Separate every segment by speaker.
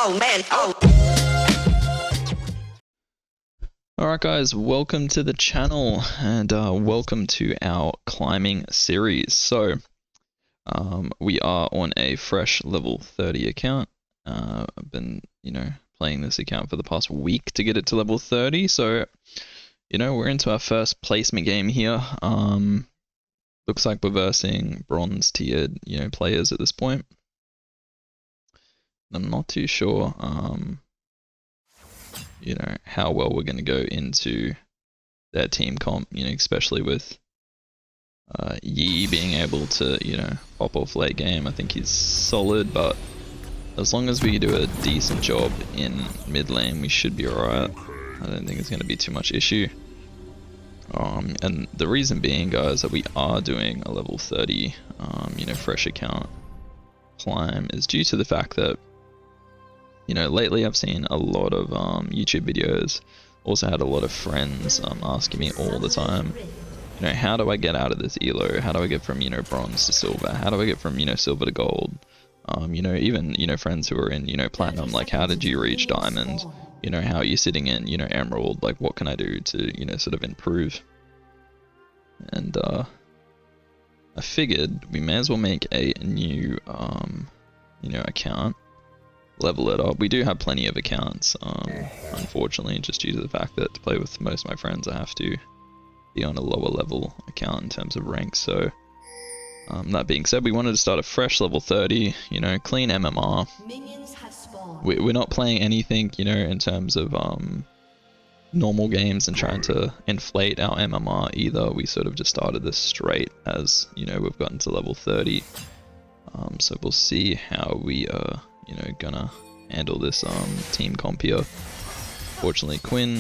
Speaker 1: Oh man, oh.
Speaker 2: Alright guys, welcome to the channel and welcome to our climbing series. So, we are on a fresh level 30 account. I've been, playing this account for the past week to get it to level 30. So, we're into our first placement game here. Looks like we're versing bronze tiered, players at this point. I'm not too sure, how well we're going to go into their team comp, especially with Yi being able to, pop off late game. I think he's solid, but as long as we do a decent job in mid lane, we should be alright. I don't think it's going to be too much issue. And the reason being, guys, that we are doing a level 30, fresh account climb is due to the fact that, lately I've seen a lot of YouTube videos. Also had a lot of friends asking me all the time, how do I get out of this elo? How do I get from, bronze to silver? How do I get from, silver to gold? Even, friends who are in, platinum, like, how did you reach diamond? How are you sitting in, emerald? Like, what can I do to, sort of improve? And, I figured we may as well make a new, account. Level it up. We do have plenty of accounts, unfortunately, just due to the fact that to play with most of my friends I have to be on a lower level account in terms of rank. So that being said, we wanted to start a fresh level 30, clean MMR. We're not playing anything, in terms of normal games and trying to inflate our MMR either. We sort of just started this straight as, we've gotten to level 30. So we'll see how we are, gonna handle this team comp here. Fortunately, Quinn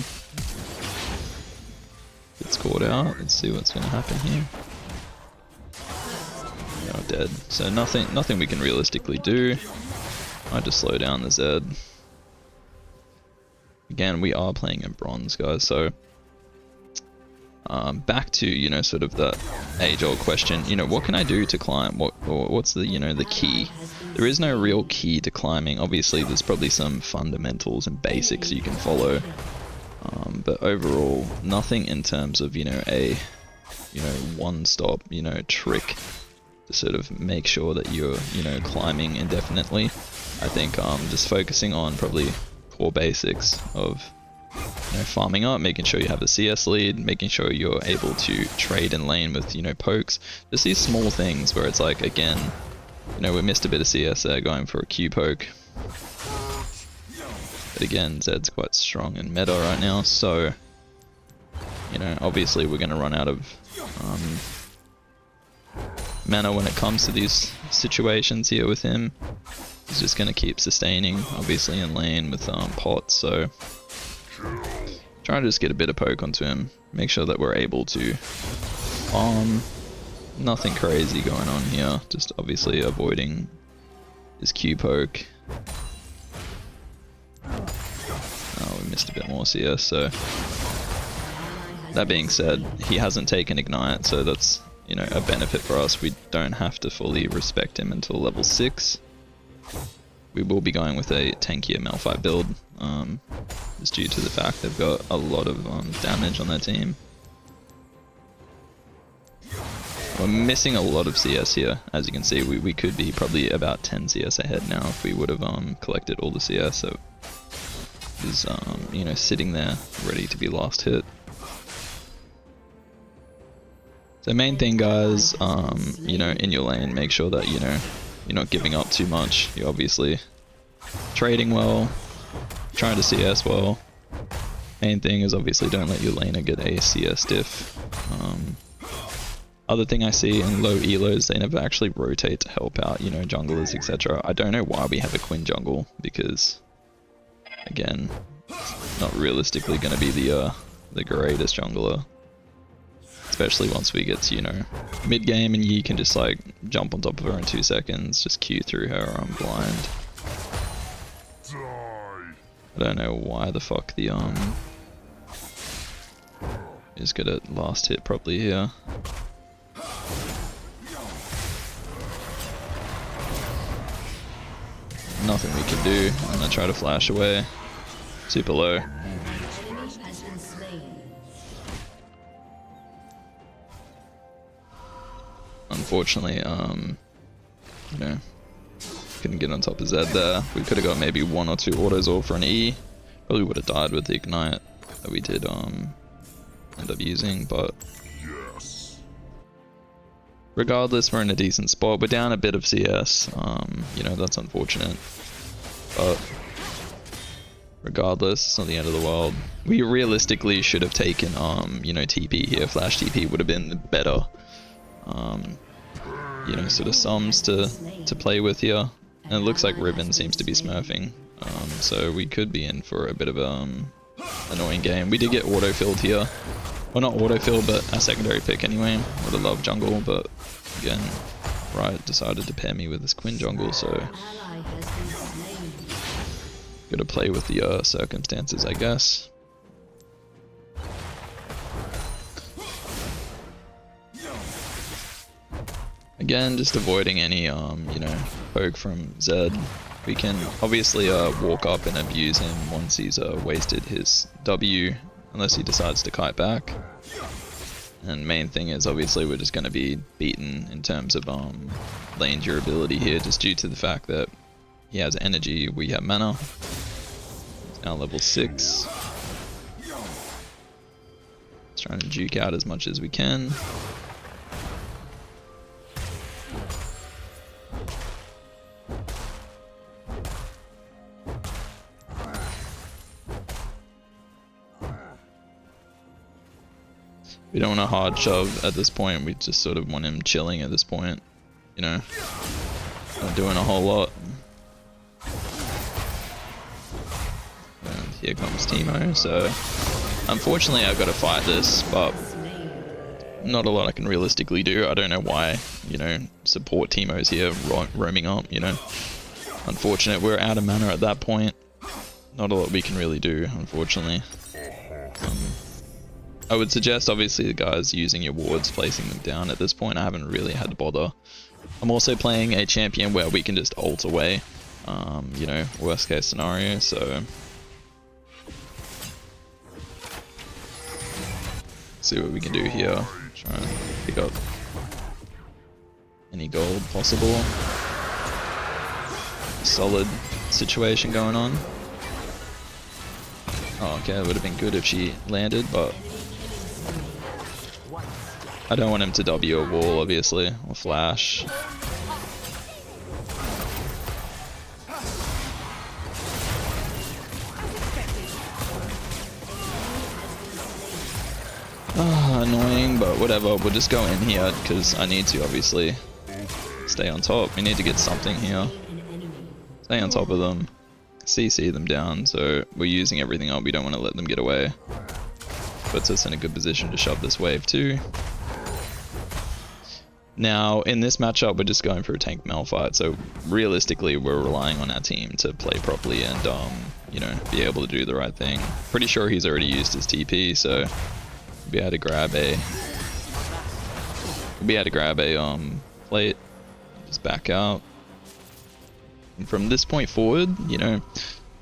Speaker 2: gets caught out. Let's see what's gonna happen here. No, dead. So nothing we can realistically do. I just slow down the Zed. Again, we are playing in bronze, guys. So back to sort of the age-old question. What can I do to climb? What's the the key? There is no real key to climbing. Obviously, there's probably some fundamentals and basics you can follow, but overall, nothing in terms of a one-stop trick to sort of make sure that you're climbing indefinitely. I think just focusing on probably core basics of farming up, making sure you have a CS lead, making sure you're able to trade in lane with pokes. Just these small things where it's like, again, we missed a bit of CS there going for a Q poke. But again, Zed's quite strong in meta right now, so obviously we're going to run out of mana when it comes to these situations here with him. He's just going to keep sustaining, obviously, in lane with pots, so trying to just get a bit of poke onto him, make sure that we're able to nothing crazy going on here, just obviously avoiding his Q poke. Oh, we missed a bit more CS, so that being said, he hasn't taken ignite, so that's a benefit for us. We don't have to fully respect him until level 6. We will be going with a tankier malphite build, just due to the fact they've got a lot of damage on their team. We're missing a lot of CS here. As you can see, we could be probably about 10 CS ahead now if we would have collected all the CS. So is sitting there ready to be last hit. So main thing, guys, in your lane, make sure that you're not giving up too much. You're obviously trading well, trying to CS well. Main thing is obviously don't let your laner get a CS diff. Other thing I see in low elos, they never actually rotate to help out, junglers, etc. I don't know why we have a Quinn jungle, because again, it's not realistically going to be the greatest jungler. Especially once we get to, mid game and Yi can just like jump on top of her in 2 seconds, just Q through her blind. I don't know why the fuck the is good at last hit properly here. nothing we can do. I'm gonna try to flash away. Super low. Unfortunately, you know, couldn't get on top of Zed there. We could have got maybe 1 or 2 autos all for an E. Probably would have died with the ignite that we did end up using, but regardless, we're in a decent spot. We're down a bit of CS. You know, that's unfortunate, but regardless, it's not the end of the world. We realistically should have taken you know, TP here. Flash TP would have been better. You know, sort of sums to play with here. And it looks like Ribbon seems to be smurfing. So we could be in for a bit of annoying game. We did get auto-filled here. Well, not auto-filled, but a secondary pick anyway. Would have loved jungle, but again, Riot decided to pair me with this Quinn jungle, so gotta play with the circumstances, I guess. Again, just avoiding any, you know, poke from Zed. We can obviously walk up and abuse him once he's wasted his W, unless he decides to kite back. And main thing is, obviously, we're just going to be beaten in terms of lane durability here, just due to the fact that he has energy, we have mana. He's now level 6. Let's try and juke out as much as we can. We don't want a hard shove at this point, we just sort of want him chilling at this point, you know, not doing a whole lot. And here comes Teemo, so unfortunately I've got to fight this, but not a lot I can realistically do. I don't know why, you know, support Teemo's here roaming up, you know. Unfortunate, we're out of mana at that point. Not a lot we can really do, unfortunately. I would suggest, obviously, the guys using your wards, placing them down. At this point, I haven't really had to bother. I'm also playing a champion where we can just ult away, you know, worst case scenario, so see what we can do here. Try and pick up any gold possible. Solid situation going on. Oh, okay, it would have been good if she landed, but I don't want him to W a wall, obviously, or flash. Annoying, but whatever, we'll just go in here, because I need to, obviously, stay on top. We need to get something here. Stay on top of them. CC them down, so we're using everything up. We don't want to let them get away. Puts us in a good position to shove this wave too. Now, in this matchup, we're just going for a tank malphite, so realistically, we're relying on our team to play properly and, you know, be able to do the right thing. Pretty sure he's already used his TP, so we'll be able to grab a plate, just back out. And from this point forward, you know,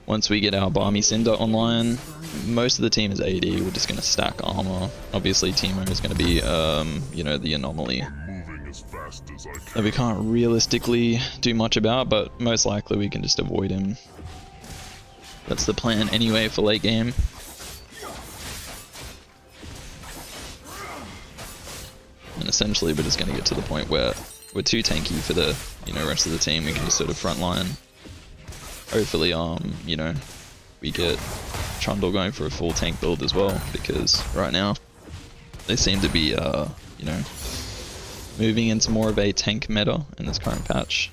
Speaker 2: once we get our Barmy Cinder online, most of the team is AD. We're just going to stack armor. Obviously, Teemo is going to be, you know, the anomaly that we can't realistically do much about, but most likely we can just avoid him. That's the plan anyway for late game. And essentially, we're just going to get to the point where we're too tanky for the, you know, rest of the team. We can just sort of frontline. Hopefully, you know, we get Trundle going for a full tank build as well, because right now they seem to be, you know, moving into more of a tank meta in this current patch.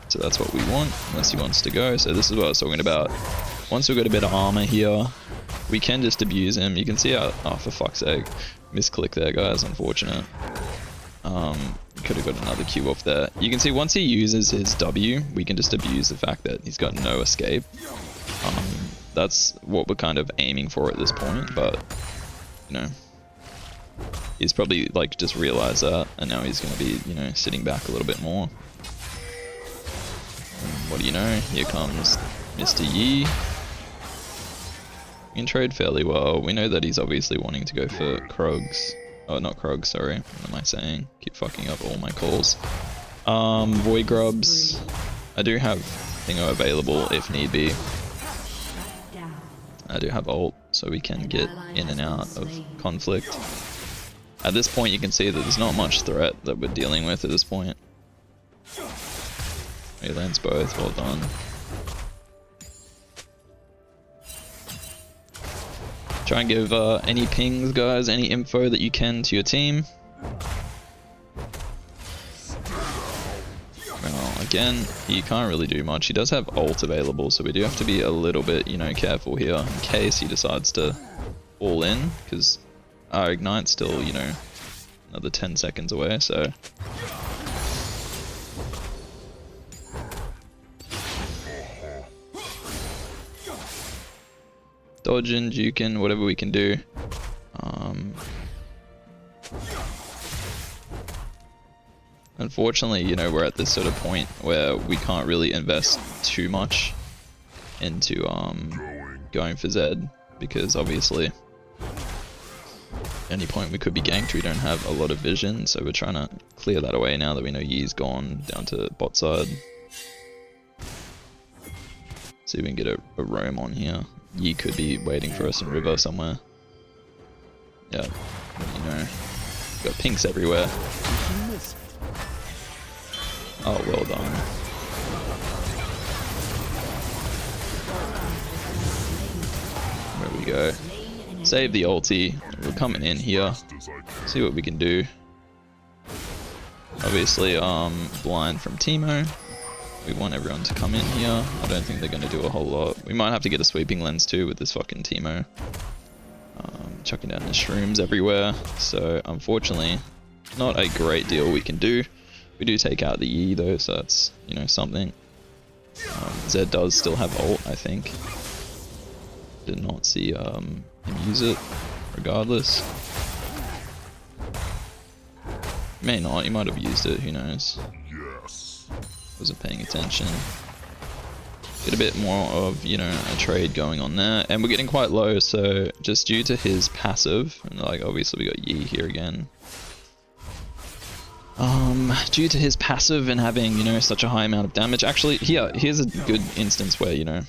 Speaker 2: So that's what we want, unless he wants to go. So this is what I was talking about. Once we've got a bit of armor here, we can just abuse him. You can see how, oh, for fuck's sake, misclick there, guys, unfortunate. Could have got another Q off there. You can see once he uses his W, we can just abuse the fact that he's got no escape. That's what we're kind of aiming for at this point, but, you know, he's probably, like, just realized that, and now he's going to be, you know, sitting back a little bit more. what do you know? Here comes Mr. Yi. We can trade fairly well. We know that he's obviously wanting to go for Krogs. Oh, not Krogs, sorry. What am I saying? Keep fucking up all my calls. Void Grubs. I do have Thingo available if need be. I do have ult, so we can get in and out of conflict. At this point, you can see that there's not much threat that we're dealing with at this point. He lands both, well done. Try and give any pings, guys, any info that you can to your team. Well, again, he can't really do much. He does have ult available, so we do have to be a little bit, you know, careful here in case he decides to fall in, because our ignite's still, you know, another 10 seconds away, so... Dodging, juking, whatever we can do. Unfortunately, you know, we're at this sort of point where we can't really invest too much into going for Zed, because obviously any point we could be ganked, we don't have a lot of vision, so we're trying to clear that away now that we know Yi's gone down to bot side. See if we can get a roam on here. Yi could be waiting for us in river somewhere. Yeah, you know, got pinks everywhere. Oh, well done. There we go. Save the ulti. We're coming in here. See what we can do. Obviously, blind from Teemo. We want everyone to come in here. I don't think they're going to do a whole lot. We might have to get a sweeping lens too with this fucking Teemo. Chucking down the shrooms everywhere. So, unfortunately, not a great deal we can do. We do take out the Yi though, so that's, you know, something. Zed does still have ult, I think. Did not see him use it, regardless. May not, he might have used it, who knows. Wasn't paying attention. Get a bit more of, you know, a trade going on there. And we're getting quite low, so just due to his passive, and like obviously we got Yi here again. Due to his passive and having, you know, such a high amount of damage, actually, here's a good instance where, you know,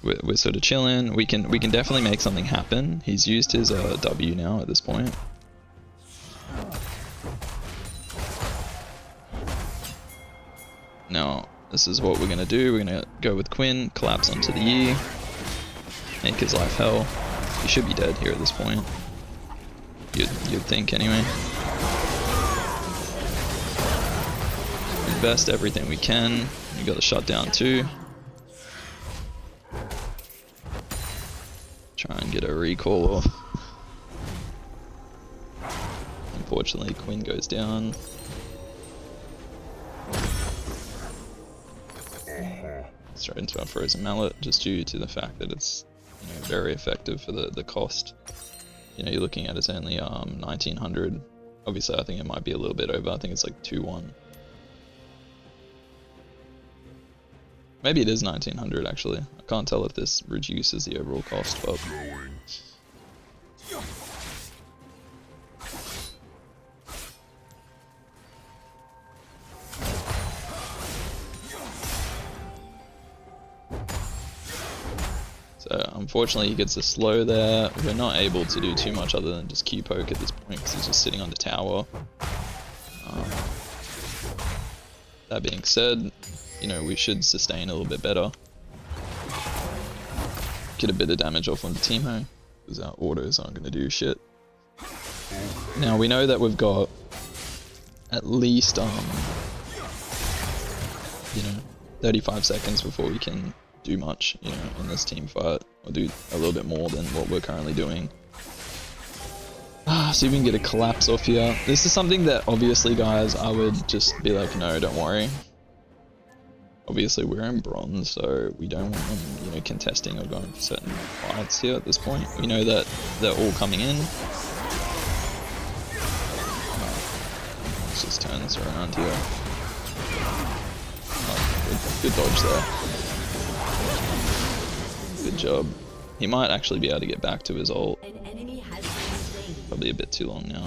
Speaker 2: we're sort of chilling. We can definitely make something happen. He's used his W now at this point. Now, this is what we're gonna do. We're gonna go with Quinn, collapse onto the Yi, make his life hell. He should be dead here at this point. You'd think anyway. Invest everything we can. We got the shutdown too. Try and get a recall off. Unfortunately, Quinn goes down. Straight into our frozen mallet, just due to the fact that it's, you know, very effective for the cost. You know, you're looking at it's only 1900. Obviously, I think it might be a little bit over. I think it's like 2-1. Maybe it is 1900 actually. I can't tell if this reduces the overall cost, but so unfortunately he gets a slow there. We're not able to do too much other than just Q poke at this point because he's just sitting on the tower. That being said, you know, we should sustain a little bit better. Get a bit of damage off on the Teemo, because our autos aren't going to do shit. Now we know that we've got at least, you know, 35 seconds before we can do much, you know, in this team fight, or do a little bit more than what we're currently doing. See if we can get a collapse off here. This is something that obviously, guys, I would just be like, no, don't worry. Obviously, we're in bronze, so we don't want them, you know, contesting or going for certain fights here at this point. We know that they're all coming in. Let's just turn this around here. Oh, good. Good dodge there. Good job. He might actually be able to get back to his ult. Probably a bit too long now.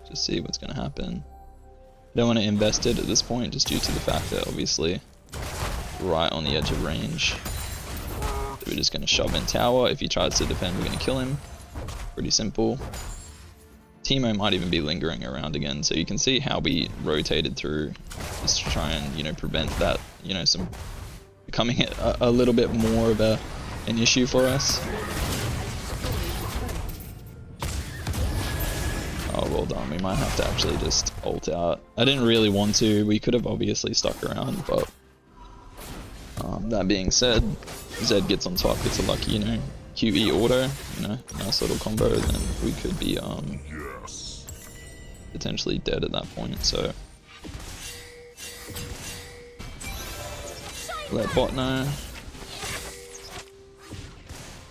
Speaker 2: Just see what's going to happen. I don't want to invest it at this point just due to the fact that obviously right on the edge of range. So we're just going to shove in tower. If he tries to defend, we're going to kill him. Pretty simple. Teemo might even be lingering around again, so you can see how we rotated through just to try and, you know, prevent that, you know, some becoming a little bit more of an issue for us. Oh, well done. We might have to actually just ult out. I didn't really want to. We could have obviously stuck around, but that being said, Zed gets on top, gets a lucky, you know, QE auto, you know, nice little combo, then we could be potentially dead at that point, so let bot know.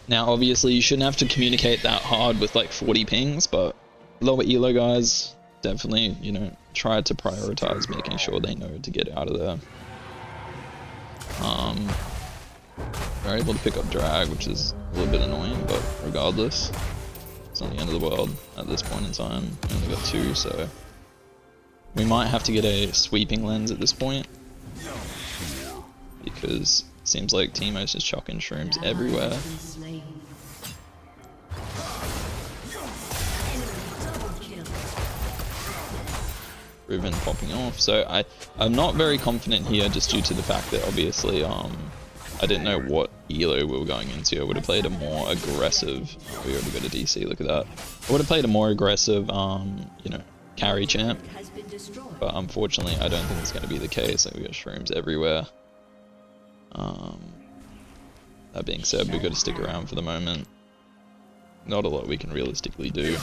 Speaker 2: Now obviously you shouldn't have to communicate that hard with like 40 pings, but lower elo guys definitely, you know, try to prioritize making sure they know to get out of there. They're able to pick up drag, which is a little bit annoying, but regardless, it's not the end of the world at this point in time. We only got 2, so we might have to get a sweeping lens at this point, because it seems like Teemo's just chucking shrooms everywhere. Riven popping off, so I'm not very confident here just due to the fact that obviously I didn't know what elo we were going into. I would have played a more aggressive, we already got a DC, look at that. I would have played a more aggressive you know, carry champ, but unfortunately I don't think it's going to be the case. Like, we got shrooms everywhere. That being said, we've got to stick around for the moment. Not a lot we can realistically do.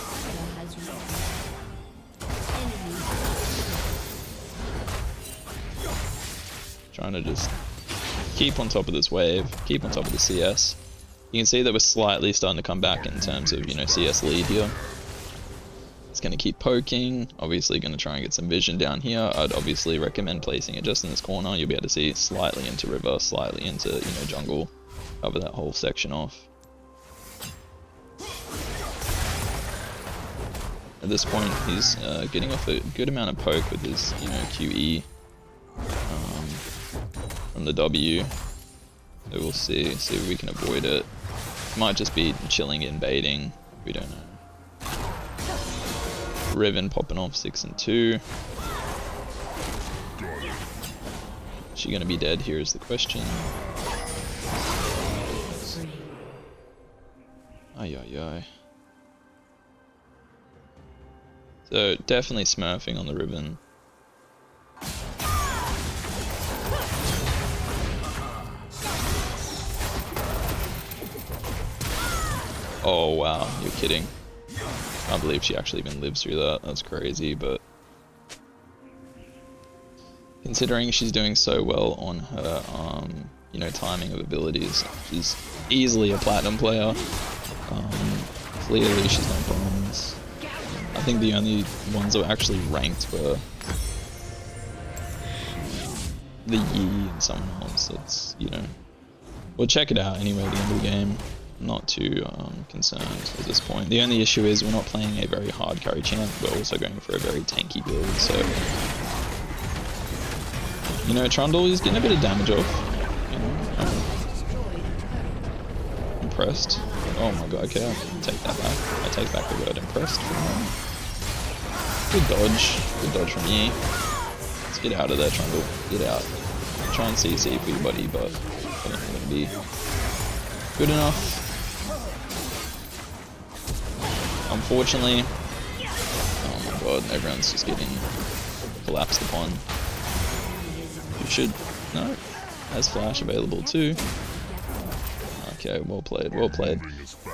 Speaker 2: Trying to just keep on top of this wave, keep on top of the CS. You can see that we're slightly starting to come back in terms of, you know, CS lead here. It's going to keep poking, obviously going to try and get some vision down here. I'd obviously recommend placing it just in this corner. You'll be able to see slightly into river, slightly into, you know, jungle. Cover that whole section off. At this point, he's getting off a good amount of poke with his, you know, QE from the W. So we'll see if we can avoid it. Might just be chilling and baiting. We don't know. Riven popping off 6 and 2. Is she gonna be dead? Here is the question. Ay ay ay. So definitely smurfing on the Riven. Oh wow, you're kidding. I can't believe she actually even lives through that. That's crazy, but considering she's doing so well on her you know, timing of abilities, she's easily a platinum player. Clearly she's not bronze. I think the only ones that were actually ranked were the Yi and someone else. That's, you know, we'll check it out anyway at the end of the game. I'm not too concerned at this point. The only issue is we're not playing a very hard carry champ. We're also going for a very tanky build, so you know, Trundle is getting a bit of damage off. You know, impressed. Oh my god, okay, I take that back. I take back the word impressed for a moment. Good dodge from Yi. Let's get out of there, Trundle. Get out. Try and CC for your buddy, but I don't think it'll be good enough. Unfortunately, oh my god, everyone's just getting collapsed upon. You should, no, has flash available too. Okay, well played, well played.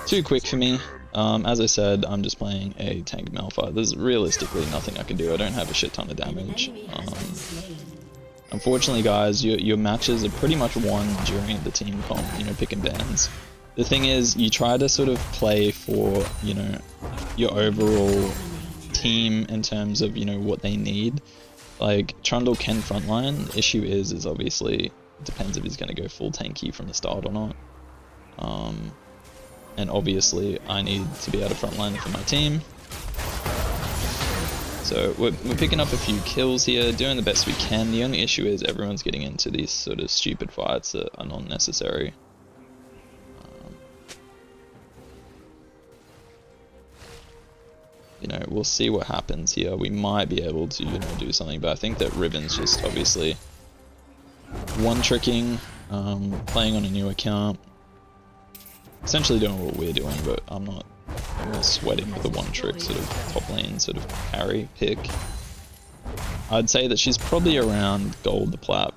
Speaker 2: Too quick for me. As I said, I'm just playing a tank malphite. There's realistically nothing I can do. I don't have a shit ton of damage. Unfortunately, guys, your matches are pretty much won during the team comp, you know, pick and bans. The thing is, you try to sort of play for, you know, your overall team in terms of, you know, what they need. Like, Trundle can frontline. The issue is obviously It depends if he's going to go full tanky from the start or not. And obviously I need to be able to frontline for my team. So we're picking up a few kills here, doing the best we can. The only issue is everyone's getting into these sort of stupid fights that are not necessary. You know, we'll see what happens here. We might be able to, you know, do something, but I think that Riven's just obviously one-tricking, playing on a new account, essentially doing what we're doing, but I'm not sweating with the one-trick sort of top lane sort of carry pick. I'd say that she's probably around gold to plat.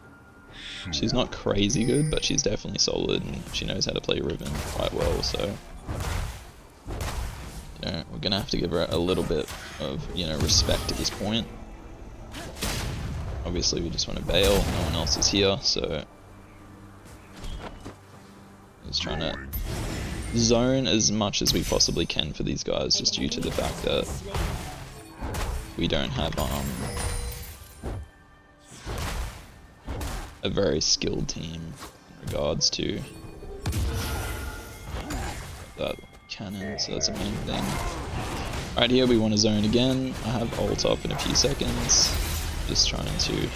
Speaker 2: She's not crazy good, but she's definitely solid, and she knows how to play Riven quite well, so we're gonna have to give her a little bit of, you know, respect at this point. Obviously we just want to bail, no one else is here, so just trying to zone as much as we possibly can for these guys, just due to the fact that we don't have a very skilled team in regards to that cannon, so that's the main thing. Right here we want to zone again. I have ult up in a few seconds, just trying to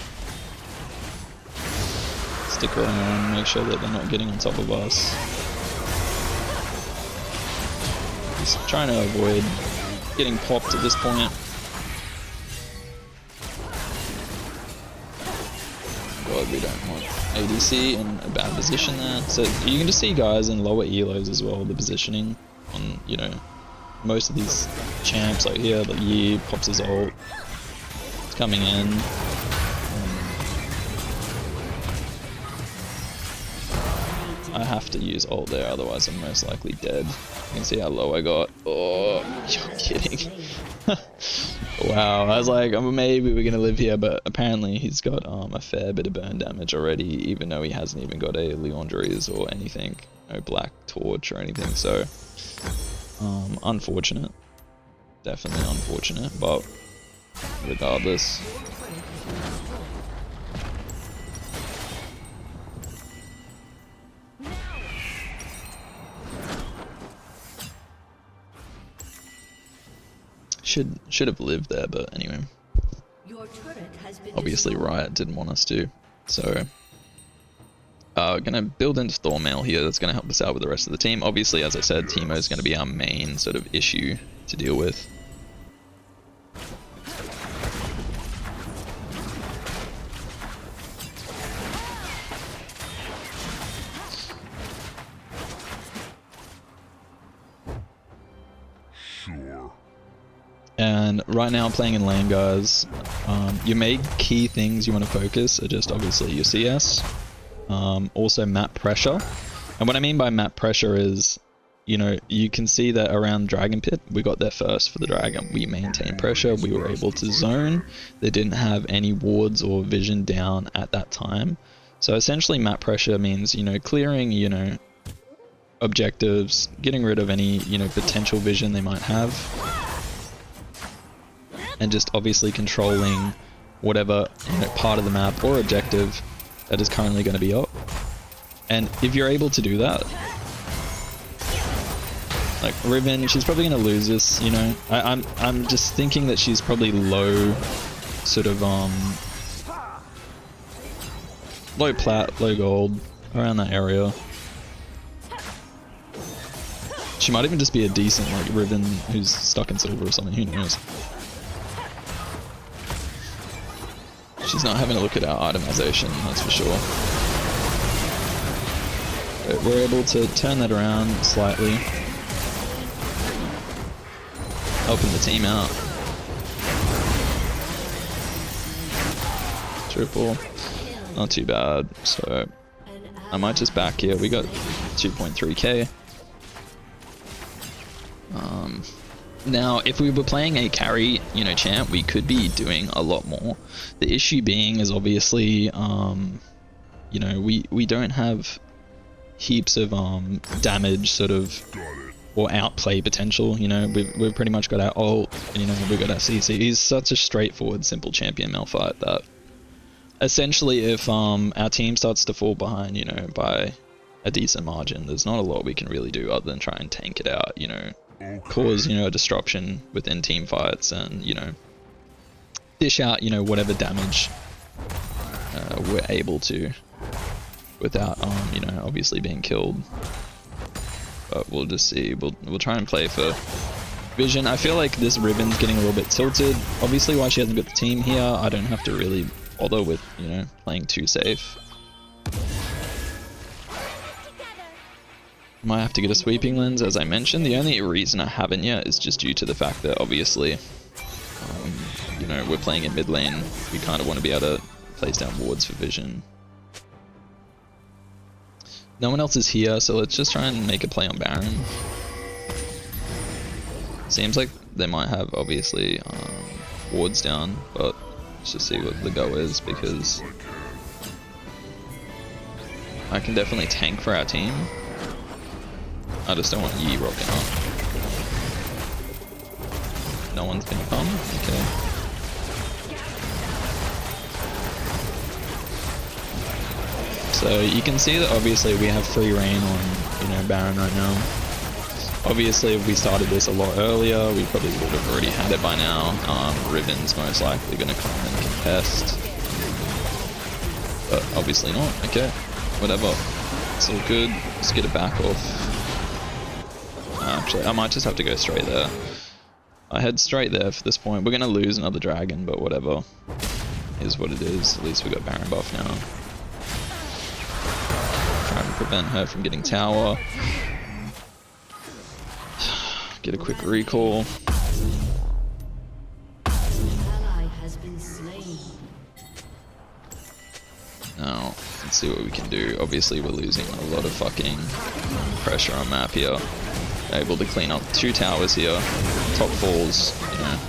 Speaker 2: stick around, make sure that they're not getting on top of us. Just trying to avoid getting popped at this point. God, we don't want ADC in a bad position there. So you can just see guys in lower elos as well, the positioning on, you know, most of these champs, like here, like Yi pops his ult, it's coming in. I have to use ult there, otherwise I'm most likely dead. You can see how low I got. Oh, you're kidding. Wow, I was like, maybe we're gonna live here, but apparently he's got a fair bit of burn damage already, even though he hasn't even got a Leandre's or anything, no black torch or anything, so unfortunate. Definitely unfortunate, but regardless. Should have lived there, but anyway. Obviously Riot didn't want us to, so gonna build into Thormail here. That's gonna help us out with the rest of the team. Obviously, as I said, Teemo is gonna be our main sort of issue to deal with. And right now I'm playing in lane, guys. Your main key things you want to focus are just obviously your CS, also map pressure. And what I mean by map pressure is, you know, you can see that around Dragon Pit, we got there first for the Dragon. We maintained pressure, we were able to zone. They didn't have any wards or vision down at that time. So essentially map pressure means, you know, clearing, you know, objectives, getting rid of any, you know, potential vision they might have, and just obviously controlling whatever, you know, part of the map or objective that is currently going to be up. And if you're able to do that, like Riven, she's probably going to lose this, you know. I'm just thinking that she's probably low, sort of low plat, low gold, around that area. She might even just be a decent like Riven who's stuck in silver or something, who knows. She's not having a look at our itemization, that's for sure. But we're able to turn that around slightly, helping the team out. Triple, not too bad. So I might just back here. We got 2.3k. Now, if we were playing a carry, you know, champ, we could be doing a lot more. The issue being is obviously, you know, we don't have heaps of damage sort of, or outplay potential. You know, we've pretty much got our ult, you know, we've got our CC. He's such a straightforward, simple champion malphite that essentially, if our team starts to fall behind, you know, by a decent margin, there's not a lot we can really do other than try and tank it out, you know, cause, you know, a disruption within team fights and, you know, dish out, you know, whatever damage we're able to without, you know, obviously being killed. But we'll just see. We'll try and play for vision. I feel like this Ribbon's getting a little bit tilted. Obviously, why she hasn't got the team here, I don't have to really bother with, you know, playing too safe. Might have to get a sweeping lens, as I mentioned. The only reason I haven't yet is just due to the fact that obviously, you know, we're playing in mid lane. We kind of want to be able to place down wards for vision. No one else is here, so let's just try and make a play on Baron. Seems like they might have, obviously, wards down, but let's just see what the go is, because I can definitely tank for our team. I just don't want Yi rocking up. No one's gonna come? Okay. So you can see that obviously we have free reign on, you know, Baron right now. Obviously if we started this a lot earlier, we probably would have already had it by now. Ribbon's most likely gonna come and contest. But obviously not. Okay, whatever. It's all good. Let's get it back off. Actually, I might just have to go straight there. I head straight there for this point. We're gonna lose another dragon, but whatever. Is what it is. At least we got Baron buff now. Trying to prevent her from getting tower. Get a quick recall. Now, let's see what we can do. Obviously, we're losing a lot of fucking pressure on map here. Able to clean up 2 towers here. Top falls, you know.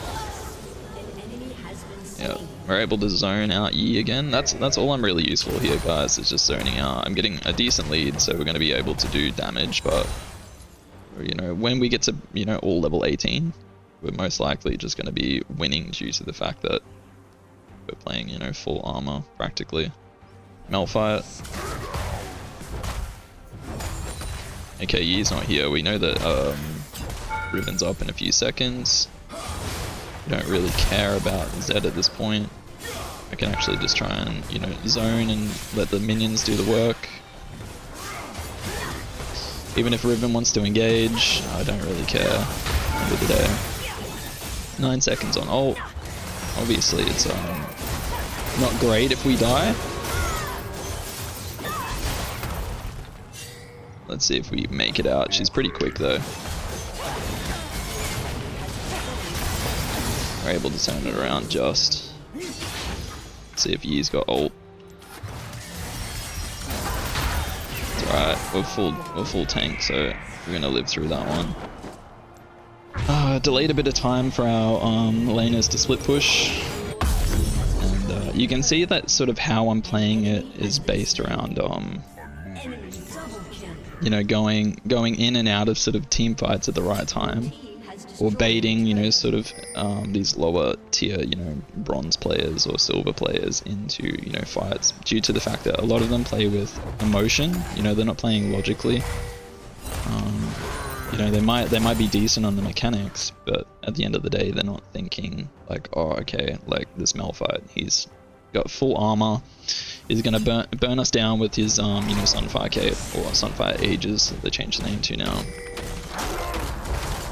Speaker 2: Yeah, we're able to zone out Yi again. That's all I'm really useful here, guys, is just zoning out. I'm getting a decent lead, so we're going to be able to do damage, but, you know, when we get to, you know, all level 18, we're most likely just going to be winning due to the fact that we're playing, you know, full armor, practically. Malphite. Okay, Yi's not here. We know that Ribbon's up in a few seconds. We don't really care about Zed at this point. I can actually just try and, you know, zone and let the minions do the work. Even if Ribbon wants to engage, I don't really care. End of the day. 9 seconds on ult. Obviously, it's not great if we die. Let's see if we make it out. She's pretty quick though. We're able to turn it around just. Let's see if Yi's got ult. It's alright, we're full tank, so we're gonna live through that one. Delayed a bit of time for our laners to split push. And you can see that sort of how I'm playing it is based around you know, going in and out of sort of team fights at the right time, or baiting, you know, sort of these lower tier, you know, bronze players or silver players into, you know, fights, due to the fact that a lot of them play with emotion. You know, they're not playing logically. You know, they might be decent on the mechanics, but at the end of the day, they're not thinking like, oh, okay, like this Malphite, he's got full armor. He's gonna burn us down with his you know, Sunfire Cape, or Sunfire Aegis that they changed the name to now.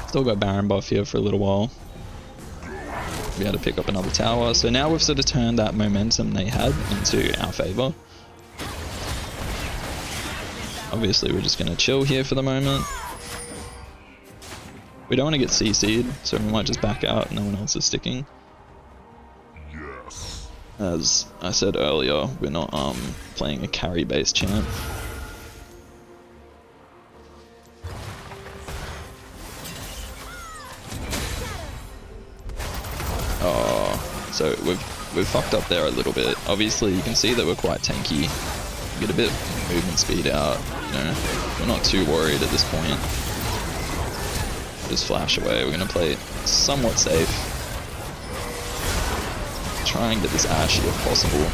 Speaker 2: Still got Baron buff here for a little while. We had to pick up another tower, so now we've sort of turned that momentum they had into our favor. Obviously, we're just gonna chill here for the moment. We don't want to get CC'd, so we might just back out. No one else is sticking. As I said earlier, we're not playing a carry-based champ. Oh, so we've fucked up there a little bit. Obviously, you can see that we're quite tanky. We get a bit of movement speed out. You know, we're not too worried at this point. Just flash away. We're gonna play somewhat safe. Try and get this Ashe if possible.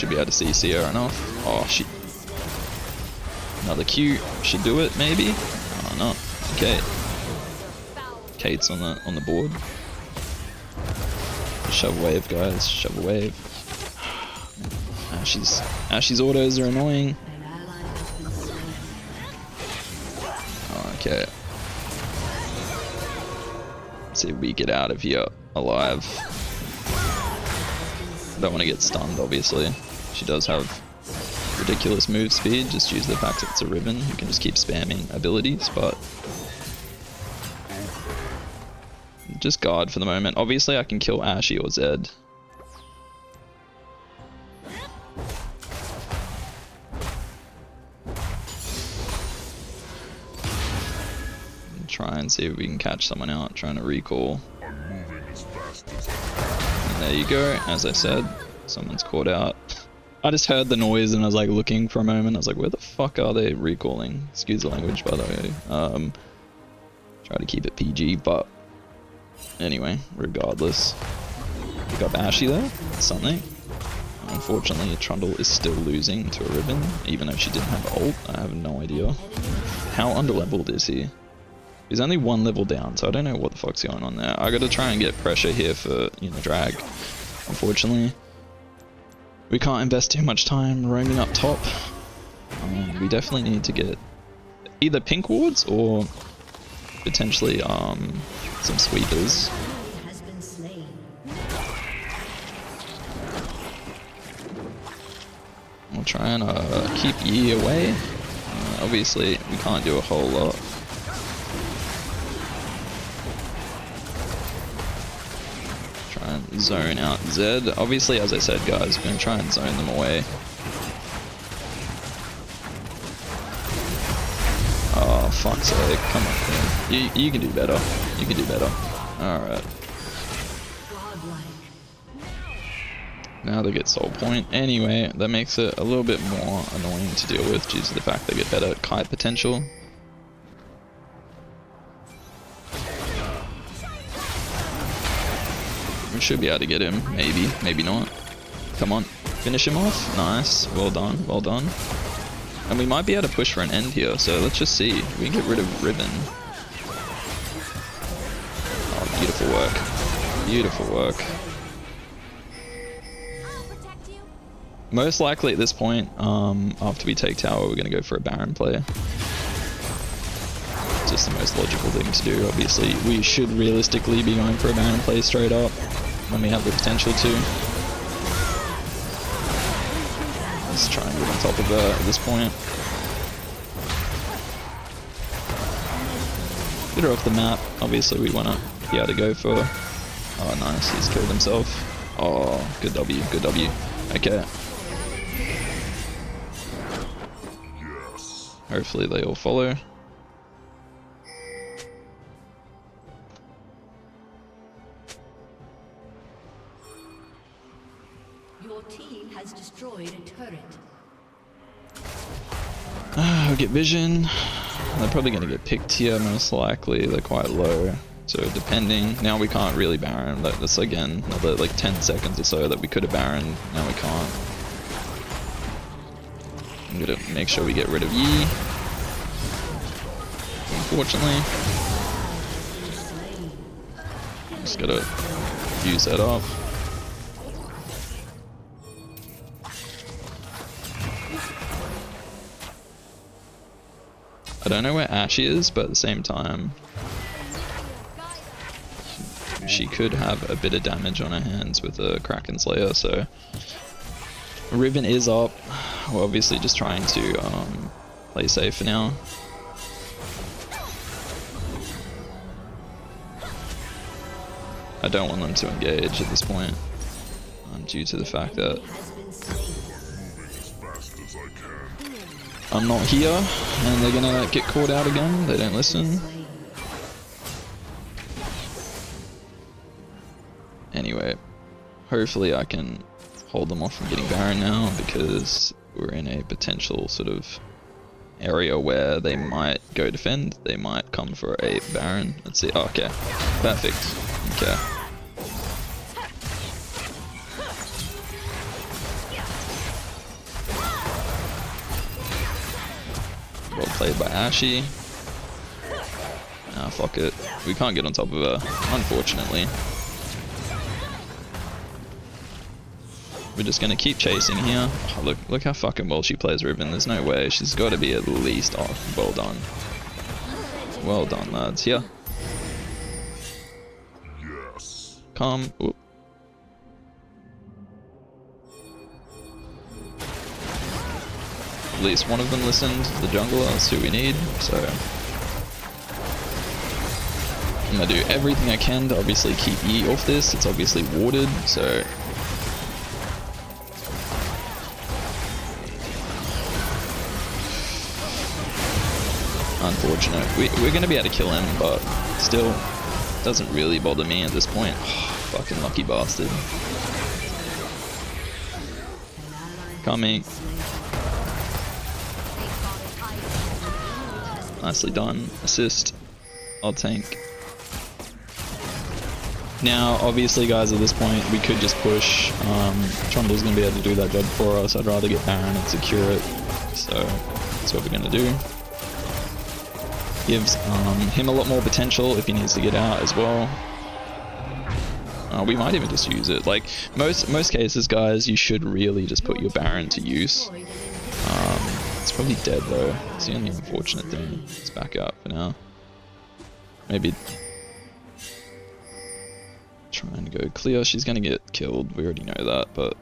Speaker 2: Should be able to see Sierra enough. Oh shit. Another Q. Should do it, maybe? Oh no. Okay. Kate's on the board. Shove wave, guys. Shove a wave. Ashe's autos are annoying. Okay. Let's see if we get out of here alive. Don't want to get stunned, obviously. She does have ridiculous move speed, just due to the fact that it's a Riven. You can just keep spamming abilities, but just guard for the moment. Obviously I can kill Ashe or Zed. Try and see if we can catch someone out trying to recall. And there you go, as I said, someone's caught out. I just heard the noise and I was like looking for a moment. I was like, where the fuck are they recalling? Excuse the language, by the way. Try to keep it PG, but anyway, regardless. Pick up Ashe though, that's something. Unfortunately, Trundle is still losing to a Riven, even though she didn't have ult. I have no idea. How underleveled is he? He's only one level down, so I don't know what the fuck's going on there. I gotta try and get pressure here for, you know, drag. Unfortunately, we can't invest too much time roaming up top. We definitely need to get either pink wards or potentially some sweepers. We'll try and keep Yi away. Obviously, we can't do a whole lot. Try and zone out Zed. Obviously, as I said, guys, we're going to try and zone them away. Oh, fuck's sake. Come on, man. You can do better. You can do better. Alright. Now they get soul point. Anyway, that makes it a little bit more annoying to deal with due to the fact they get better kite potential. We should be able to get him. Maybe. Maybe not. Come on. Finish him off. Nice. Well done. Well done. And we might be able to push for an end here, so let's just see. We can get rid of Riven. Oh, beautiful work. Beautiful work. Most likely at this point, after we take tower, we're going to go for a Baron play. It's just the most logical thing to do. Obviously, we should realistically be going for a Baron play straight up when we have the potential to. Let's try and get on top of her at this point. Get her off the map. Obviously, we want to be able to go for... Oh, nice. He's killed himself. Oh, good W. Good W. Okay. Hopefully they all follow.
Speaker 1: Your team has destroyed a turret.
Speaker 2: I'll get vision. They're probably going to get picked here most likely. They're quite low. So depending, now we can't really Baron. That's again another like 10 seconds or so that we could have Baron. Now we can't. I'm gonna make sure we get rid of Yi. Unfortunately. Just gotta use that up. I don't know where Ashe is, but at the same time, she could have a bit of damage on her hands with a Kraken Slayer, so Riven is up. We're obviously just trying to play safe for now. I don't want them to engage at this point, due to the fact that I'm not here and they're gonna get caught out again. They don't listen. Anyway, hopefully I can hold them off from getting Baron now, because we're in a potential sort of area where they might go defend, they might come for a Baron. Let's see. Oh, okay, perfect. Okay. Well played by Ashy. Ah, fuck it. We can't get on top of her, unfortunately. We're just gonna keep chasing here. Oh, look how fucking well she plays Riven. There's no way. She's got to be at least off. Well done. Well done, lads. Here.
Speaker 3: Yes.
Speaker 2: Come. Oop. At least one of them listened. The jungler. That's who we need. So I'm gonna do everything I can to obviously keep Yi off this. It's obviously warded, so. Unfortunate. We're going to be able to kill him, but still doesn't really bother me at this point. Fucking lucky bastard. Coming. Nicely done. Assist. I'll tank. Now, obviously, guys, at this point, we could just push. Trundle's going to be able to do that job for us. I'd rather get Baron and secure it. So, that's what we're going to do. Gives him a lot more potential if he needs to get out as well. We might even just use it. Like most cases, guys, you should really just put your Baron to use. It's probably dead though. It's the only unfortunate thing. Let's back up for now. Maybe try and go clear. She's gonna get killed. We already know that, but.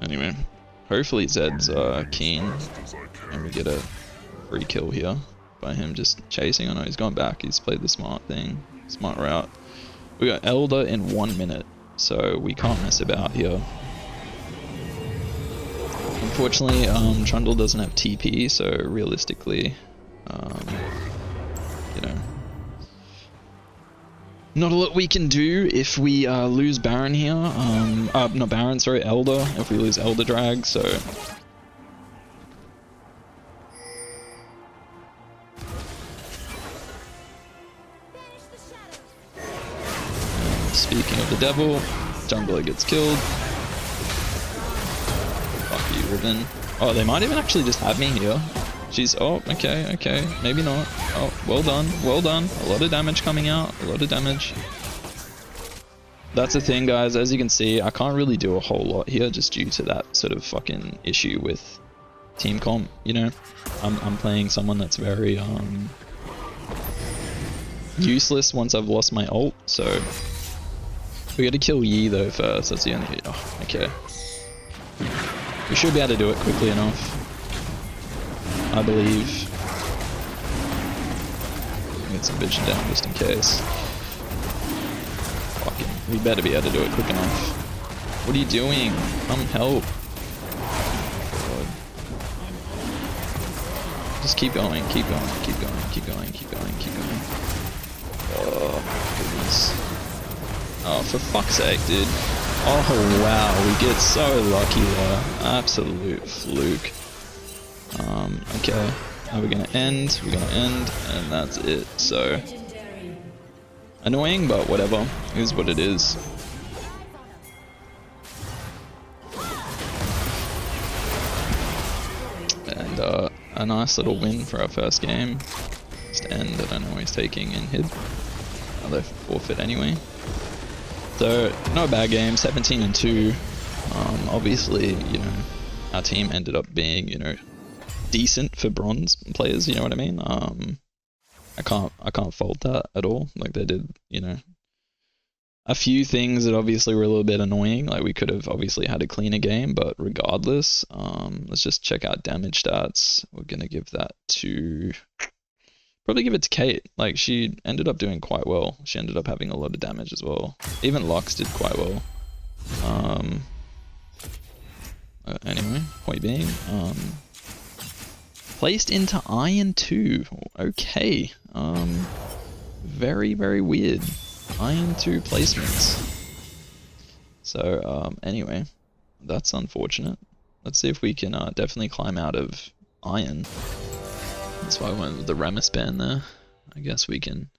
Speaker 2: Anyway. Hopefully Zed's keen and we get a free kill here by him just chasing. I know he's gone back, he's played the smart thing, smart route. We got Elder in 1 minute, so we can't mess about here. Unfortunately, Trundle doesn't have TP, so realistically, you know, not a lot we can do if we lose Baron here. Not Baron, sorry, Elder. If we lose Elder Drag, so. And speaking of the devil, jungler gets killed. Fuck you, Riven. Oh, they might even actually just have me here. She's, oh, okay, maybe not. Oh, well done, well done. A lot of damage coming out, a lot of damage. That's the thing, guys, as you can see, I can't really do a whole lot here just due to that sort of fucking issue with team comp, you know? I'm playing someone that's very, useless once I've lost my ult, so. We gotta kill Yi though first, that's the only, oh, okay. We should be able to do it quickly enough. I believe. Get some vision down just in case. Fucking, we better be able to do it quick enough. What are you doing? Come help. God. Just keep going, keep going, keep going, keep going, keep going, keep going. Oh, goodness. Oh, for fuck's sake, dude. Oh, wow, we get so lucky there. Absolute fluke. Okay, now we're gonna end, and that's it, so. Annoying, but whatever, it is what it is. And, a nice little win for our first game. Just end, I don't know what he's taking in hid. Oh, they forfeit anyway. So, not a bad game, 17-2. Obviously, you know, our team ended up being, you know, decent for bronze players, you know what I mean? I can't fault that at all. Like, they did, you know, a few things that obviously were a little bit annoying. Like, we could have obviously had a cleaner game, but regardless, let's just check out damage stats. We're gonna give that to, probably give it to Kate. Like, she ended up doing quite well. She ended up having a lot of damage as well. Even Lux did quite well. Anyway, point being, placed into Iron 2. Okay. Very, very weird. Iron 2 placements. So, anyway, that's unfortunate. Let's see if we can definitely climb out of Iron. That's why I went with the Ramus band there. I guess we can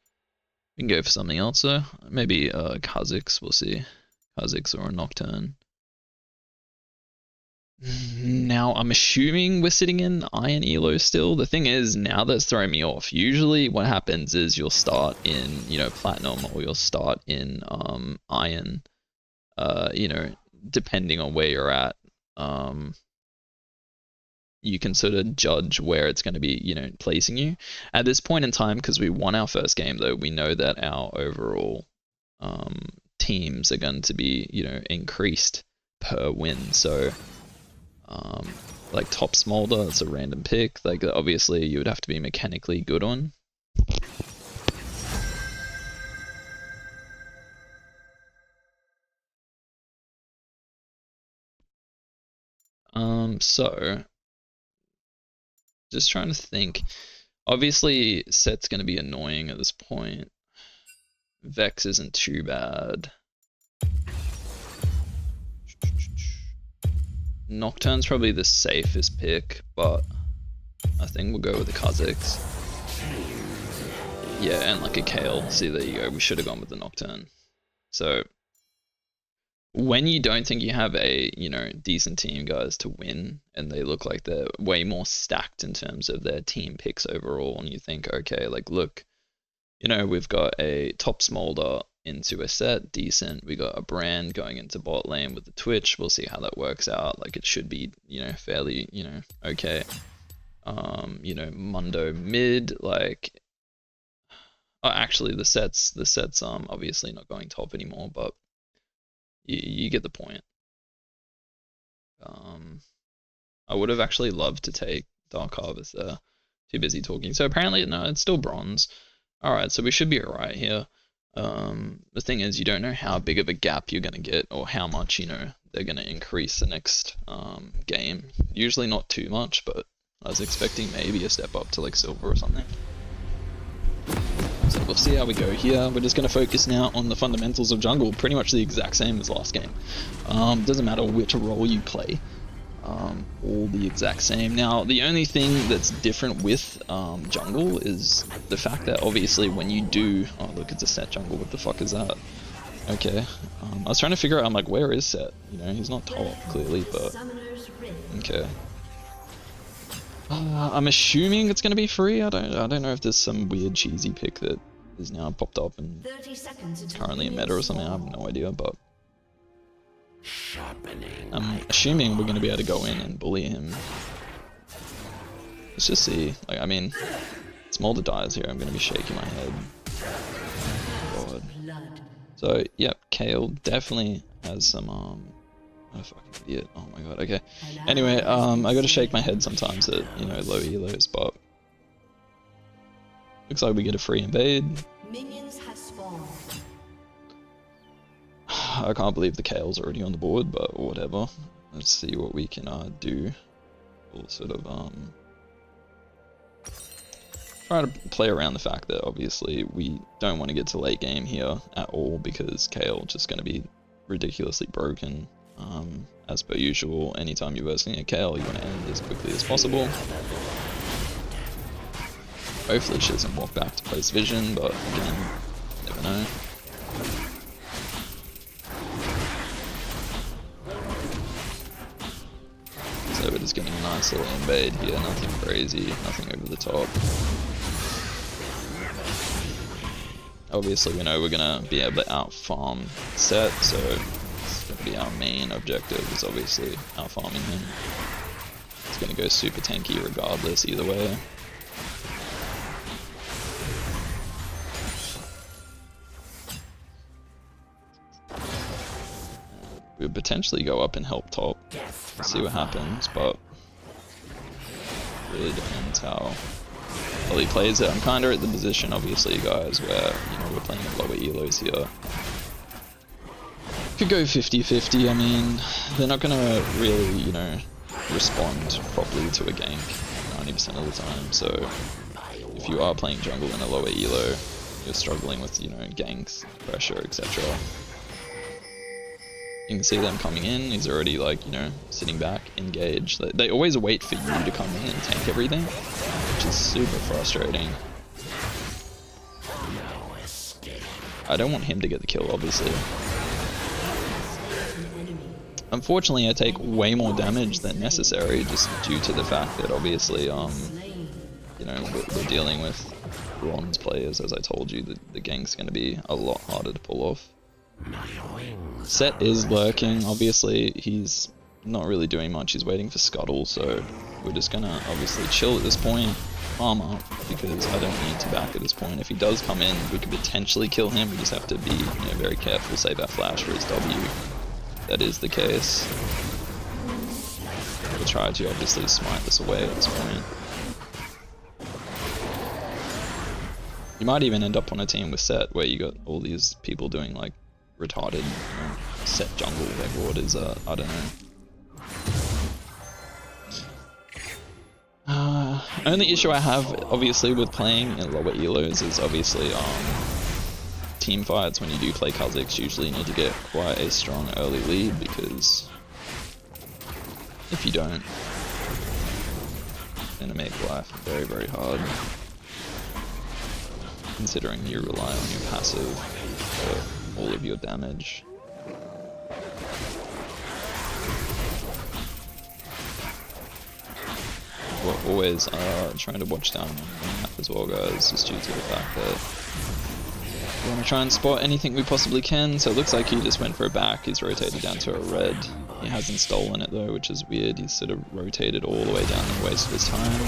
Speaker 2: go for something else though. Maybe khazix, we'll see. Khazix or a Nocturne. Now, I'm assuming we're sitting in Iron Elo still. The thing is, now that's throwing me off. Usually what happens is you'll start in, you know, Platinum, or you'll start in Iron, you know, depending on where you're at. You can sort of judge where it's going to be, you know, placing you. At this point in time, because we won our first game, though, we know that our overall teams are going to be, you know, increased per win. So like top smolder, it's a random pick. Like obviously you would have to be mechanically good on. So just trying to think. Obviously Set's gonna be annoying at this point. Vex isn't too bad. Nocturne's probably the safest pick, but I think we'll go with the khazix. Yeah, and like a Kale. See, there you go. We should have gone with the Nocturne. So when you don't think you have a, you know, decent team, guys, to win, and they look like they're way more stacked in terms of their team picks overall, and you think, okay, like, look, you know, we've got a top smolder into a Set, decent. We got a Brand going into bot lane with the Twitch. We'll see how that works out. Like, it should be, you know, fairly, you know, okay. You know, Mundo mid, like, oh, actually, the set's obviously not going top anymore, but you get the point. I would have actually loved to take Dark Harvest there. Too busy talking. So apparently, no, it's still bronze. Alright, so we should be alright here. The thing is, you don't know how big of a gap you're going to get, or how much, you know, they're going to increase the next game. Usually not too much, but I was expecting maybe a step up to like silver or something. So we'll see how we go here. We're just going to focus now on the fundamentals of jungle, pretty much the exact same as last game. Doesn't matter which role you play, all the exact same. Now, the only thing that's different with jungle is the fact that obviously when you do... Oh, look, it's a Set jungle. What the fuck is that? Okay. I was trying to figure out, I'm like, where is Set? You know, he's not top, clearly, but... Okay. I'm assuming it's going to be free. I don't know if there's some weird cheesy pick that is now popped up and it's currently in meta or something. I have no idea, but I'm assuming we're going to be able to go in and bully him. Let's just see. Like, I mean, Smolder dies here. I'm going to be shaking my head. God. So, yep, Kale definitely has some what a fucking idiot. Oh my god, okay. Anyway, I gotta shake my head sometimes at, you know, low elos, but looks like we get a free invade.
Speaker 1: Minions have spawned.
Speaker 2: I can't believe the Kale's already on the board, but whatever. Let's see what we can do. We'll sort of try to play around the fact that obviously we don't want to get to late game here at all, because Kale just gonna be ridiculously broken. As per usual, anytime you're versing a Kale, you want to end as quickly as possible. Hopefully she doesn't walk back to place vision, but again, never know. So we're just getting a nice little invade here, nothing crazy, nothing over the top. Obviously we know we're going to be able to out-farm Set, so going to be our main objective is obviously out-farming him. It's going to go super tanky regardless either way. We would potentially go up and help top, see what happens, but it depends how well he plays it. I'm kind of at the position, obviously, guys, where, you know, we're playing at lower elos here. Could go 50-50. I mean, they're not going to really, you know, respond properly to a gank 90% of the time. So if you are playing jungle in a lower elo, you're struggling with, you know, ganks, pressure, etc. You can see them coming in. He's already, like, you know, sitting back, engaged. They always wait for you to come in and tank everything, which is super frustrating. I don't want him to get the kill, obviously. Unfortunately, I take way more damage than necessary just due to the fact that obviously, you know, we're dealing with bronze players. As I told you, the gank's going to be a lot harder to pull off. Set is lurking. Obviously, he's not really doing much. He's waiting for Scuttle, so we're just going to obviously chill at this point. Farm up, because I don't need to back at this point. If he does come in, we could potentially kill him. We just have to be, you know, very careful, save our flash for his W. That is the case. We'll try to obviously smite this away at this point. You might even end up on a team with Set where you got all these people doing like retarded, you know, Set jungle, whatever it is, I don't know. Only issue I have, obviously, with playing in lower elos is obviously team fights. When you do play khazix, usually you need to get quite a strong early lead, because if you don't, it's gonna make life very, very hard. Considering you rely on your passive for all of your damage. We're always trying to watch down on the map as well, guys, just due to the fact that we want to try and spot anything we possibly can. So it looks like he just went for a back. He's rotated down to a red. He hasn't stolen it though, which is weird. He's sort of rotated all the way down and wasted his time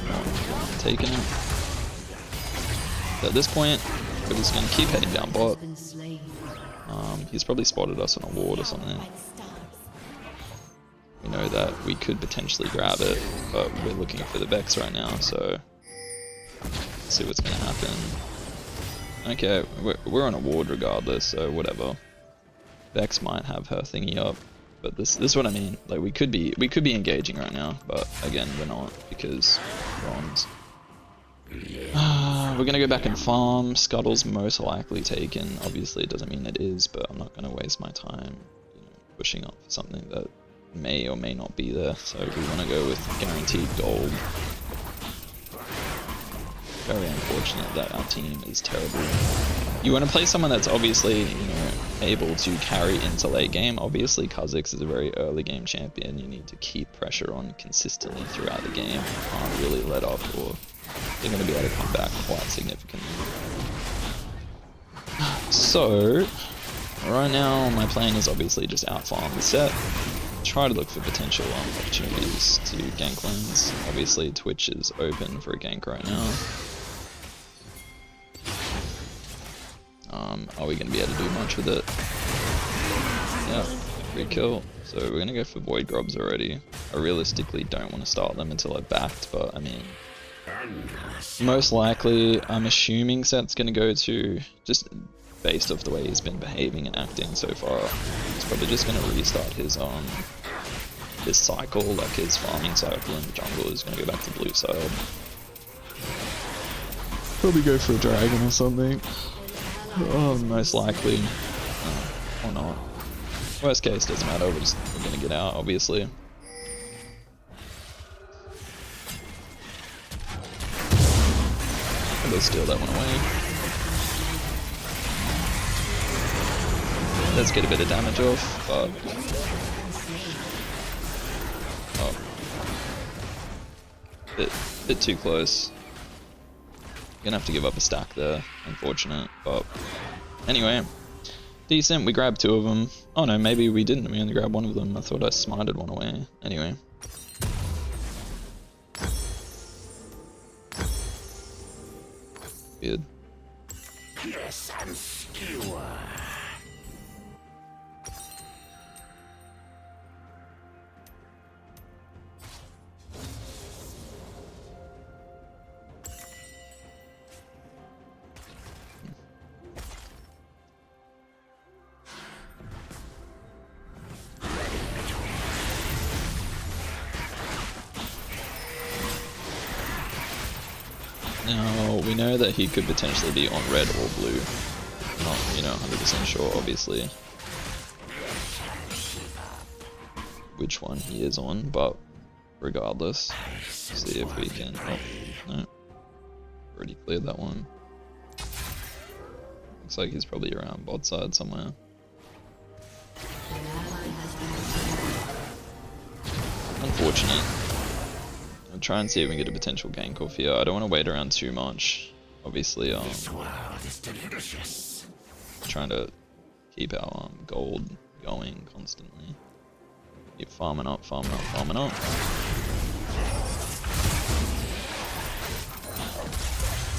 Speaker 2: not taking it. So at this point, we're just going to keep heading down bot. He's probably spotted us on a ward or something. We know that we could potentially grab it, but we're looking for the Vex right now, so let's see what's going to happen. Okay, we're on a ward regardless, so whatever. Vex might have her thingy up, but this is what I mean. Like we could be engaging right now, but again we're not, because bronze. We're gonna go back and farm. Scuttle's most likely taken. Obviously it doesn't mean it is, but I'm not gonna waste my time, you know, pushing up for something that may or may not be there. So we want to go with guaranteed gold. Very unfortunate that our team is terrible. You want to play someone that's obviously, you know, able to carry into late game. Obviously khazix is a very early game champion. You need to keep pressure on consistently throughout the game. You can't really let up, or they're going to be able to come back quite significantly. So right now my plan is obviously just out farm the Set. Try to look for potential opportunities to gank lanes. Obviously Twitch is open for a gank right now. Are we going to be able to do much with it? Yeah, free kill. So we're going to go for Void Grubs already. I realistically don't want to start them until I've backed, but I mean, most likely I'm assuming Set's going to go to, just based off the way he's been behaving and acting so far, he's probably just going to restart his cycle, like his farming cycle in the jungle is going to go back to blue side. Probably go for a dragon or something. Oh, most likely. Or not. Worst case, doesn't matter, we're going to get out, obviously. Let's steal that one away. Let's get a bit of damage off, but bit too close. Gonna have to give up a stack there, unfortunate, but anyway, decent. We grabbed two of them. Oh no, maybe we didn't, we only grabbed one of them. I thought I smited one away. Anyway. Weird.
Speaker 3: Kiss and skewer.
Speaker 2: Now, we know that he could potentially be on red or blue. Not, you know, 100% sure, obviously, which one he is on, but regardless, see if we can... Oh, no. Already cleared that one. Looks like he's probably around bot side somewhere.
Speaker 1: An ally has been
Speaker 2: unfortunate. I'll try and see if we can get a potential gank off here. I don't want to wait around too much. Obviously,
Speaker 3: This world is delicious.
Speaker 2: trying to keep our gold going constantly. Keep farming up, farming up, farming up.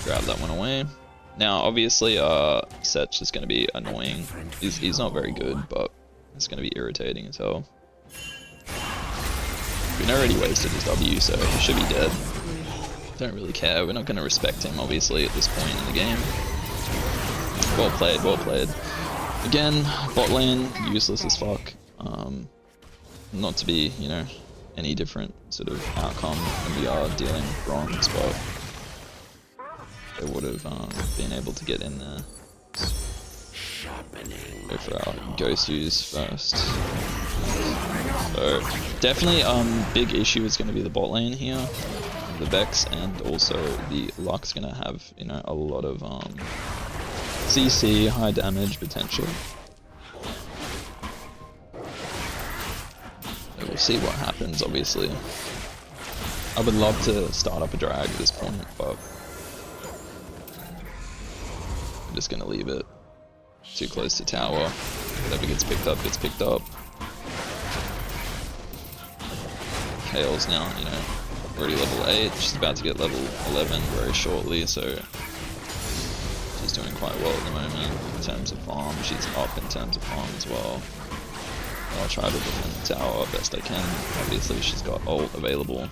Speaker 2: Grab that one away. Now, obviously, Setch is going to be annoying. He's not very good, but it's going to be irritating as hell. We already wasted his W, so he should be dead. Don't really care. We're not going to respect him, obviously, at this point in the game. Well played, well played. Again, bot lane, useless as fuck. Not to be, you know, any different sort of outcome when we are dealing with bronze, but they would have been able to get in there. Go for our ghost use first. So definitely big issue is going to be the bot lane here, the Vex, and also the Luck's going to have, you know, a lot of CC, high damage potential. So we'll see what happens, obviously. I would love to start up a drag at this point, but I'm just going to leave it. Too close to tower. Whatever gets picked up, gets picked up. Kale's now, you know, already level 8. She's about to get level 11 very shortly, so she's doing quite well at the moment in terms of farm. She's up in terms of farm as well. I'll try to defend the tower best I can. Obviously, she's got ult available.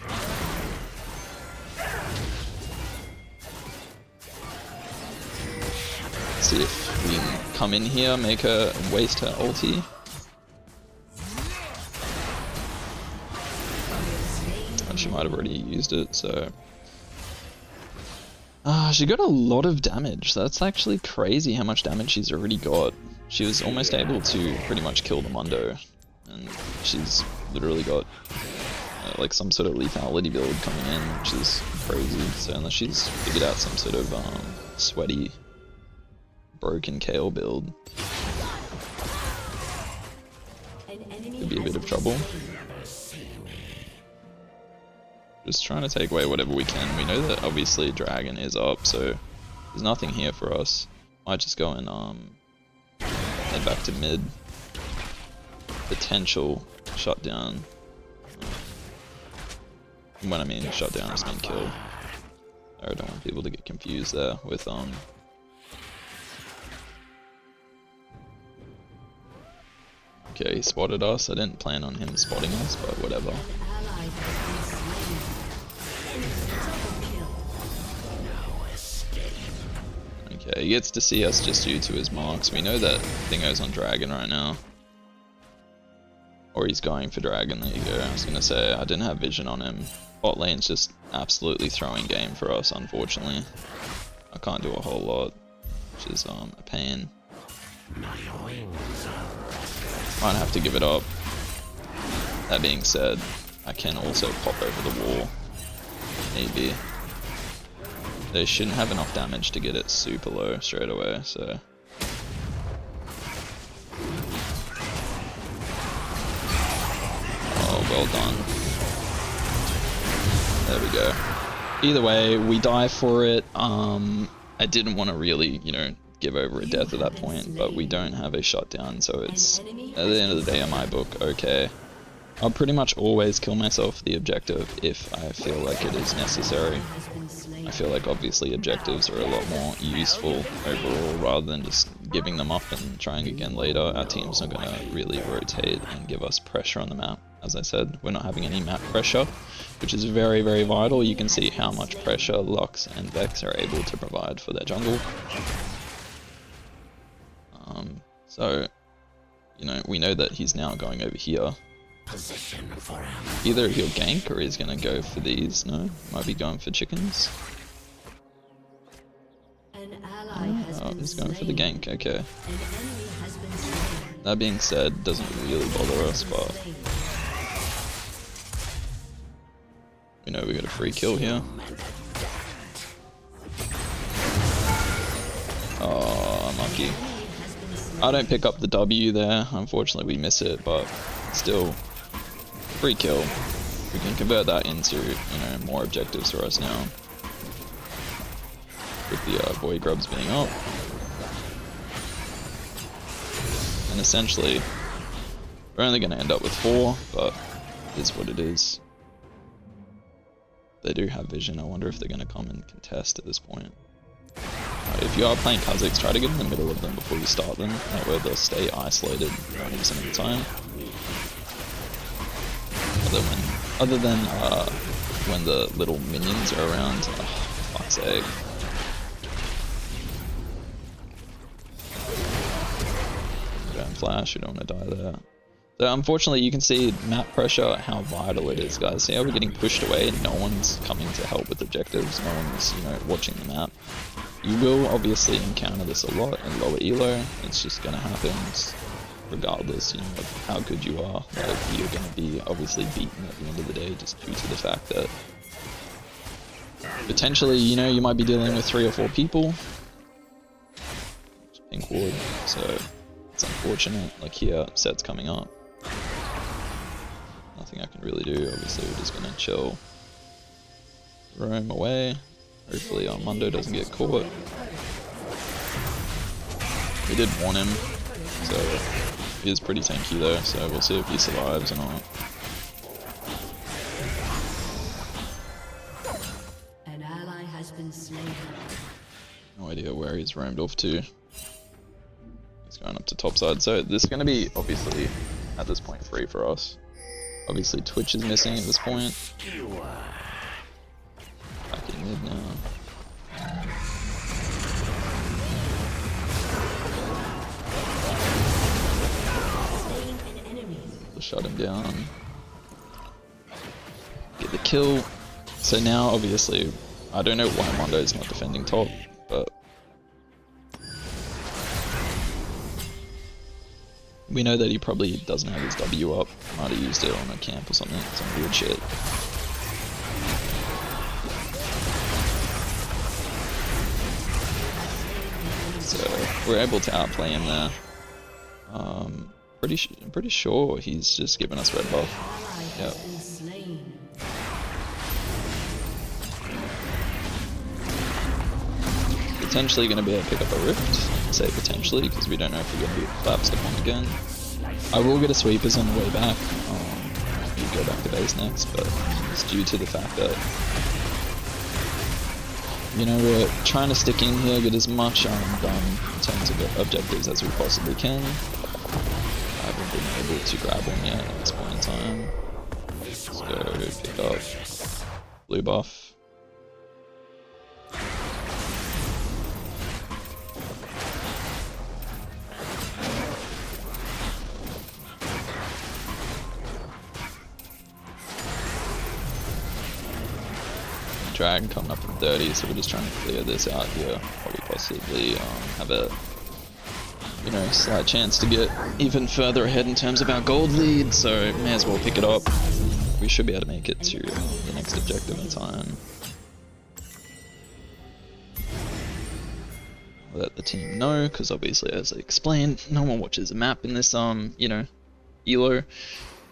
Speaker 2: See if we can come in here, make her waste her ulti. And she might have already used it, so... she got a lot of damage. That's actually crazy how much damage she's already got. She was almost able to pretty much kill the Mundo. And she's literally got like some sort of lethality build coming in, which is crazy. So unless she's figured out some sort of sweaty broken Kale build, could be a bit of trouble. Just trying to take away whatever we can. We know that obviously Dragon is up, so there's nothing here for us. Might just go and head back to mid. Potential shutdown. When I mean shutdown, I just mean kill. I don't want people to get confused there with Okay, he spotted us. I didn't plan on him spotting us, but whatever. Okay, he gets to see us just due to his marks. We know that Dingo's on Dragon right now. Or he's going for Dragon, there you go. I was gonna say, I didn't have vision on him. Bot lane's just absolutely throwing game for us, unfortunately. I can't do a whole lot, which is a pain. Might have to give it up. That being said, I can also pop over the wall. Maybe. They shouldn't have enough damage to get it super low straight away, so... Oh, well done. There we go. Either way, we die for it. I didn't want to really, you know, give over a death at that point, but we don't have a shutdown, so it's, at the end of the day, in my book, okay. I'll pretty much always kill myself for the objective if I feel like it is necessary. I feel like obviously objectives are a lot more useful overall rather than just giving them up and trying again later. Our team's not going to really rotate and give us pressure on the map. As I said, we're not having any map pressure, which is very, very vital. You can see how much pressure Lux and Vex are able to provide for their jungle. So, you know, we know that he's now going over here. Either he'll gank or he's gonna go for these. No, might be going for chickens. Oh, he's going for the gank. Okay. That being said, doesn't really bother us, but we know we got a free kill here. Oh, unlucky. I don't pick up the W there. Unfortunately, we miss it, but still, free kill. We can convert that into, more objectives for us now. With the void grubs being up. And essentially, we're only going to end up with 4, but it is what it is. They do have vision. I wonder if they're going to come and contest at this point. If you are playing Khazix, try to get in the middle of them before you start them. That way they'll stay isolated 90% of the time. Other than when the little minions are around. Oh, fuck's sake. Don't flash, you don't want to die there. So unfortunately you can see map pressure, how vital it is, guys. See how we're getting pushed away and no one's coming to help with objectives, no one's, watching the map. You will obviously encounter this a lot in lower elo, it's just gonna happen regardless, of how good you are. Like, you're gonna be obviously beaten at the end of the day just due to the fact that potentially, you might be dealing with 3 or 4 people. Pink wood, so it's unfortunate. Like here, set's coming up. Nothing I can really do. Obviously, we're just gonna chill, roam away. Hopefully, Mundo doesn't get caught. We did warn him, so he is pretty tanky though. So we'll see if he survives or not.
Speaker 1: An ally has been slain.
Speaker 2: No idea where he's roamed off to. He's going up to top side, so this is going to be obviously at this point free for us. Obviously Twitch is missing at this point. Back in mid now. We'll shut him down. Get the kill. So now obviously I don't know why Mondo is not defending top, but we know that he probably doesn't have his W up. Might have used it on a camp or something. Some weird shit. So we're able to outplay him there. I'm pretty sure he's just given us red buff. Yep. Potentially going to be able to pick up a rift. I say potentially because we don't know if we're going to be collapsed upon again. I will get a sweepers on the way back. You go back to base next, but it's due to the fact that we're trying to stick in here, get as much done in terms of objectives as we possibly can. I haven't been able to grab one yet at this point in time. Let's go pick up blue buff. Dragon coming up in 30, so we're just trying to clear this out here. Probably possibly have a slight chance to get even further ahead in terms of our gold lead, so may as well pick it up. We should be able to make it to the next objective in time. I'll let the team know, because obviously, as I explained, no one watches the map in this elo.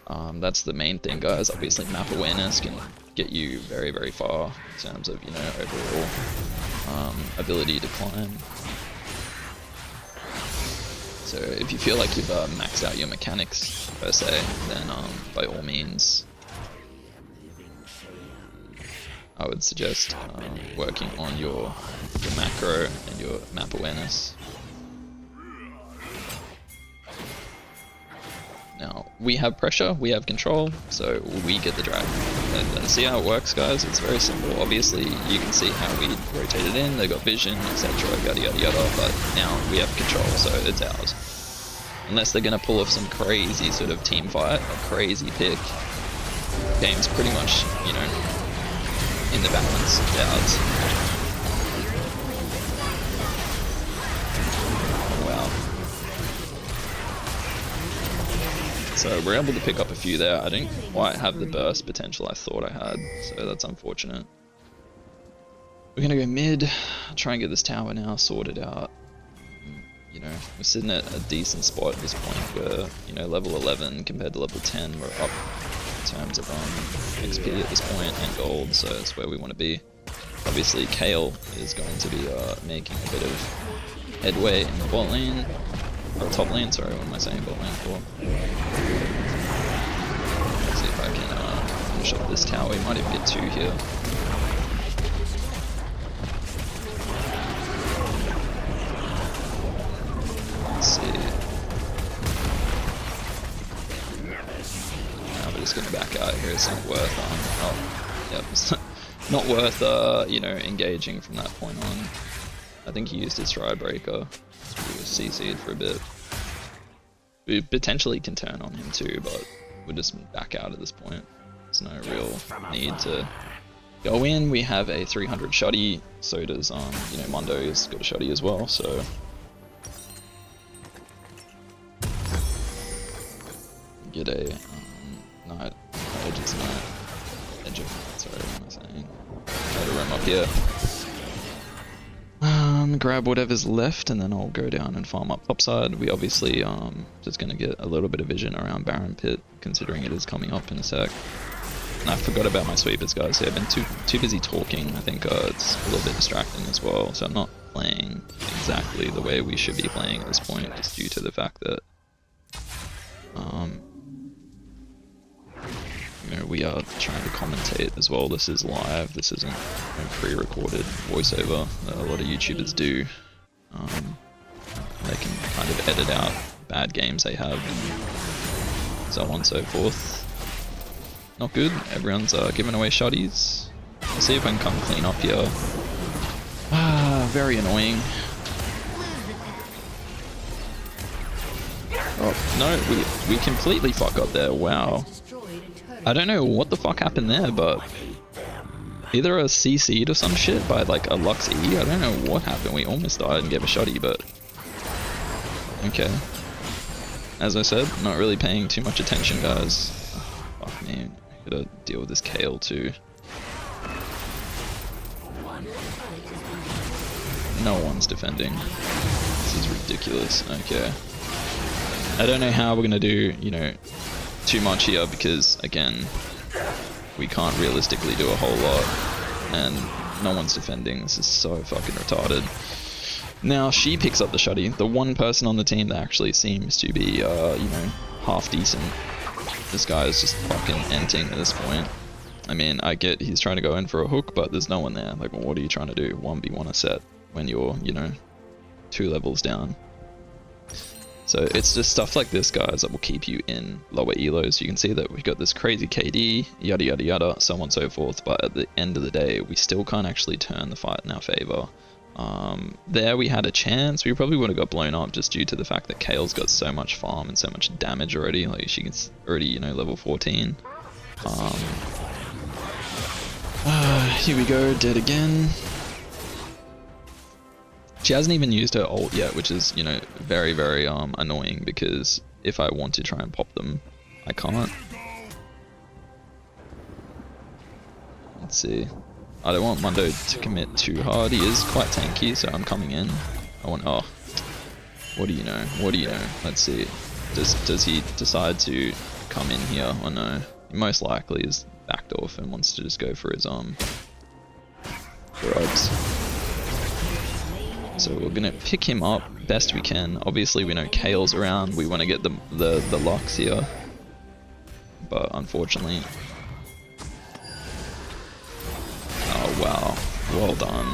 Speaker 2: That's the main thing, guys. Obviously map awareness can get you very, very far in terms of overall ability to climb. So if you feel like you've maxed out your mechanics per se, then by all means I would suggest working on your macro and your map awareness. Now, we have pressure, we have control, so we get the drag. And see how it works, guys? It's very simple. Obviously, you can see how we rotated in, they got vision, etc, yada yada yada, but now we have control, so it's ours. Unless they're going to pull off some crazy sort of team fight, a crazy pick, game's pretty much, in the balance, it's ours. So we're able to pick up a few there. I didn't quite have the burst potential I thought I had, so that's unfortunate. We're gonna go mid, try and get this tower now sorted out. We're sitting at a decent spot at this point where, level 11 compared to level 10, we're up terms of XP at this point and gold, so it's where we want to be. Obviously, Kale is going to be making a bit of headway in the bot lane, or top lane. Sorry, what am I saying? Bot lane for? Let's see if I can finish up this tower. We might even get 2 here. Let's see. We're just gonna back out here. It's not worth oh, yep, it's not worth you know, engaging from that point on. I think he used his stride breaker, so we were CC'd for a bit. We potentially can turn on him too, but we'll just back out at this point. There's no real need to go in. We have a 300 shoddy, so does you know, Mondo's got a shoddy as well, so get a knight, edges knight, edge of knight, sorry, what am I saying? Try to roam up here. Grab whatever's left and then I'll go down and farm up topside. We obviously just gonna get a little bit of vision around Baron Pit, considering it is coming up in a sec. And I forgot about my sweepers, guys. Yeah, I've been too busy talking. I think it's a little bit distracting as well, so I'm not playing exactly the way we should be playing at this point, just due to the fact that you know, we are trying to commentate as well. This is live, this isn't a pre-recorded voiceover that a lot of YouTubers do. They can kind of edit out bad games they have and so on and so forth. Not good. Everyone's giving away shotties. Let's see if I can come clean up here. Very annoying. Oh, no, we completely fuck up there. Wow. I don't know what the fuck happened there, but either a CC'd or some shit by like a Lux E. I don't know what happened. We almost died and gave a shoddy, but okay. As I said, not really paying too much attention, guys. Oh, fuck me. I gotta deal with this Kale too. No one's defending. This is ridiculous. Okay. I don't know how we're gonna do, you know, too much here because, again, we can't realistically do a whole lot and no one's defending. This is so fucking retarded. Now she picks up the shoddy, the one person on the team that actually seems to be, you know, half decent. This guy is just fucking enting at this point. I mean, I get he's trying to go in for a hook, but there's no one there. Like, what are you trying to do? 1v1 a set when you're, you know, 2 levels down. So it's just stuff like this, guys, that will keep you in lower elos. You can see that we've got this crazy KD, yada yada yada, so on and so forth, but at the end of the day, we still can't actually turn the fight in our favor. There we had a chance. We probably would have got blown up just due to the fact that Kale's got so much farm and so much damage already. Like, she's already, you know, level 14. Here we go, dead again. She hasn't even used her ult yet, which is, you know, very, very annoying, because if I want to try and pop them, I can't. Let's see. I don't want Mundo to commit too hard. He is quite tanky, so I'm coming in. I want... Oh. What do you know? What do you know? Let's see. Does he decide to come in here or no? He most likely is backed off and wants to just go for his grubs. So we're gonna pick him up best we can. Obviously we know Kale's around. We want to get the Lux here, but unfortunately, oh wow, well done,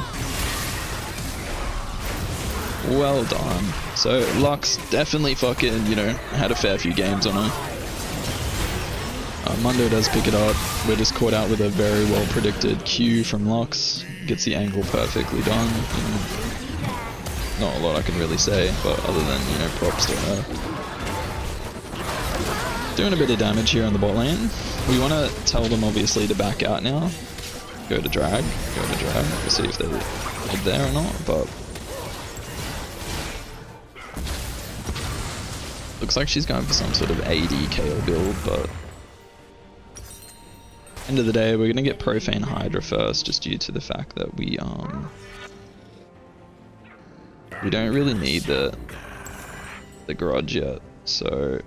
Speaker 2: well done. So Lux definitely fucking, you know, had a fair few games on her. Mundo does pick it up. We're just caught out with a very well predicted Q from Lux. Gets the angle perfectly done. You know, not a lot I can really say, but other than, you know, props to her. Doing a bit of damage here on the bot lane. We want to tell them obviously to back out now. Go to drag. We'll see if they're there or not, but looks like she's going for some sort of AD KO build, but end of the day, we're gonna get Profane Hydra first, just due to the fact that we don't really need the grudge yet. So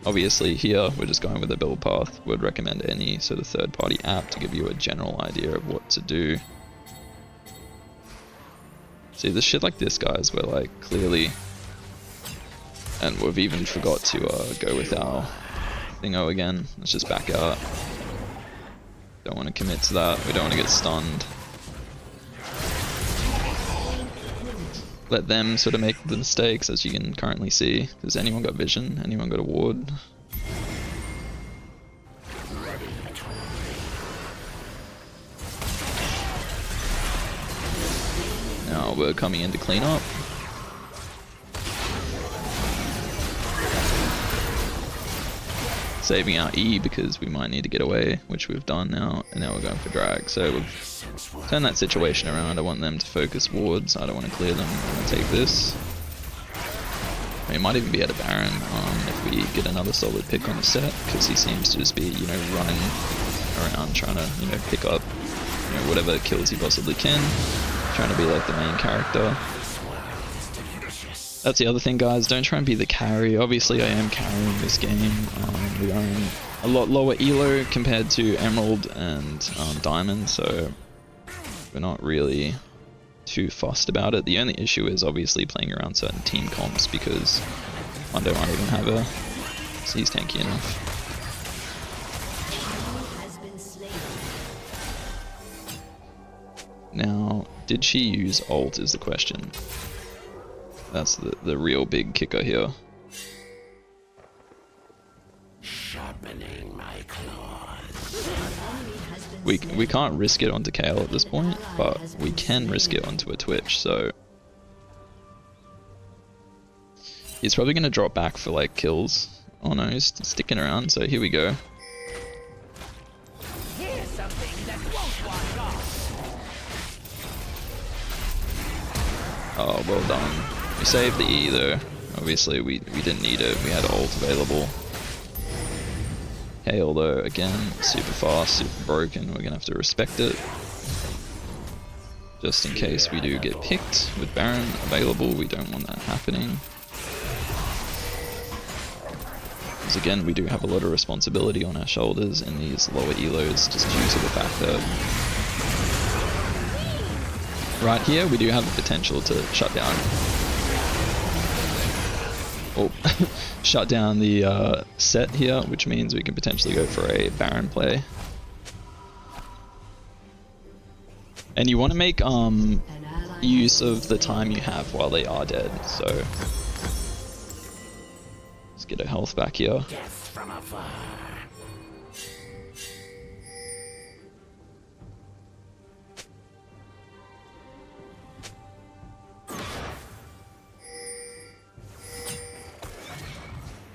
Speaker 2: Obviously here we're just going with a build path. Would recommend any sort of third-party app to give you a general idea of what to do. See, there's shit like this, guys, where like clearly, and we've even forgot to go with our thingo again. Let's just back out. Don't want to commit to that. We don't want to get stunned. Let them sort of make the mistakes, as you can currently see. Has anyone got vision? Anyone got a ward? Now we're coming in to clean up. Saving our E because we might need to get away, which we've done now, and now we're going for drag. So we've turned that situation around. I want them to focus wards. I don't want to clear them. I'm going to take this. We might even be at a Baron if we get another solid pick on the set, because he seems to just be, you know, running around trying to, you know, pick up, you know, whatever kills he possibly can, trying to be like the main character. That's the other thing, guys, don't try and be the carry. Obviously I am carrying this game. We own a lot lower elo compared to Emerald and Diamond, so we're not really too fussed about it. The only issue is obviously playing around certain team comps, because Mondo might even have her, so he's tanky enough. Now, did she use ult is the question. That's the real big kicker here.
Speaker 3: Sharpening my claws.
Speaker 2: We can't risk it onto Kale at this point, but we can risk it onto a Twitch, so he's probably gonna drop back for like kills. Oh no, he's sticking around, so here we go.
Speaker 3: Here's something that won't wash off.
Speaker 2: Oh, well done. We saved the E though. Obviously we didn't need it, we had ult available. Kale though, again, super fast, super broken, we're gonna have to respect it. Just in case we do get picked with Baron available, we don't want that happening. Because again, we do have a lot of responsibility on our shoulders in these lower elos, just due to the fact that right here we do have the potential to shut down. Oh, shut down the set here, which means we can potentially go for a Baron play. And you want to make use of the time you have while they are dead, so let's get a health back here.
Speaker 3: Death from afar.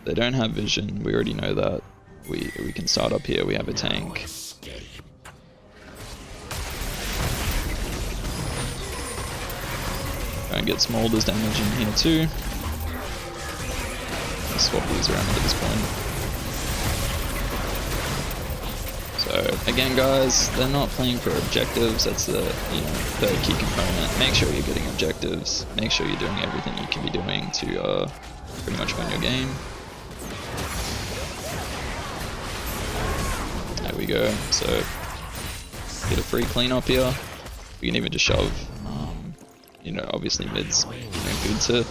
Speaker 2: They don't have vision, we already know that. We can start up here, we have a tank. Try and get Smolder's damage in here too. Let's swap these around at this point. So again guys, they're not playing for objectives, that's the third key component. Make sure you're getting objectives, make sure you're doing everything you can be doing to pretty much win your game. There we go, so get a free clean up here. We can even just shove, obviously mid's good to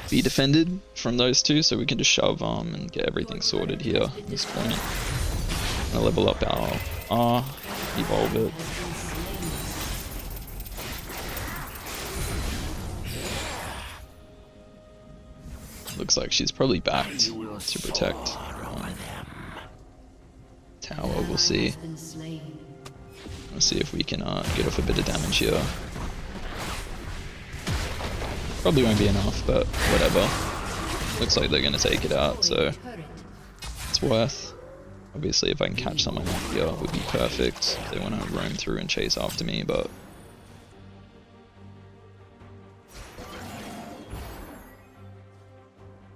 Speaker 2: be defended from those two, so we can just shove and get everything sorted here at this point. I'm gonna level up our R, evolve it. Looks like she's probably backed to protect tower, we'll see. Let's see if we can get off a bit of damage here. Probably won't be enough, but whatever. Looks like they're going to take it out, so it's worth. Obviously if I can catch someone up here, it would be perfect. If they want to roam through and chase after me, but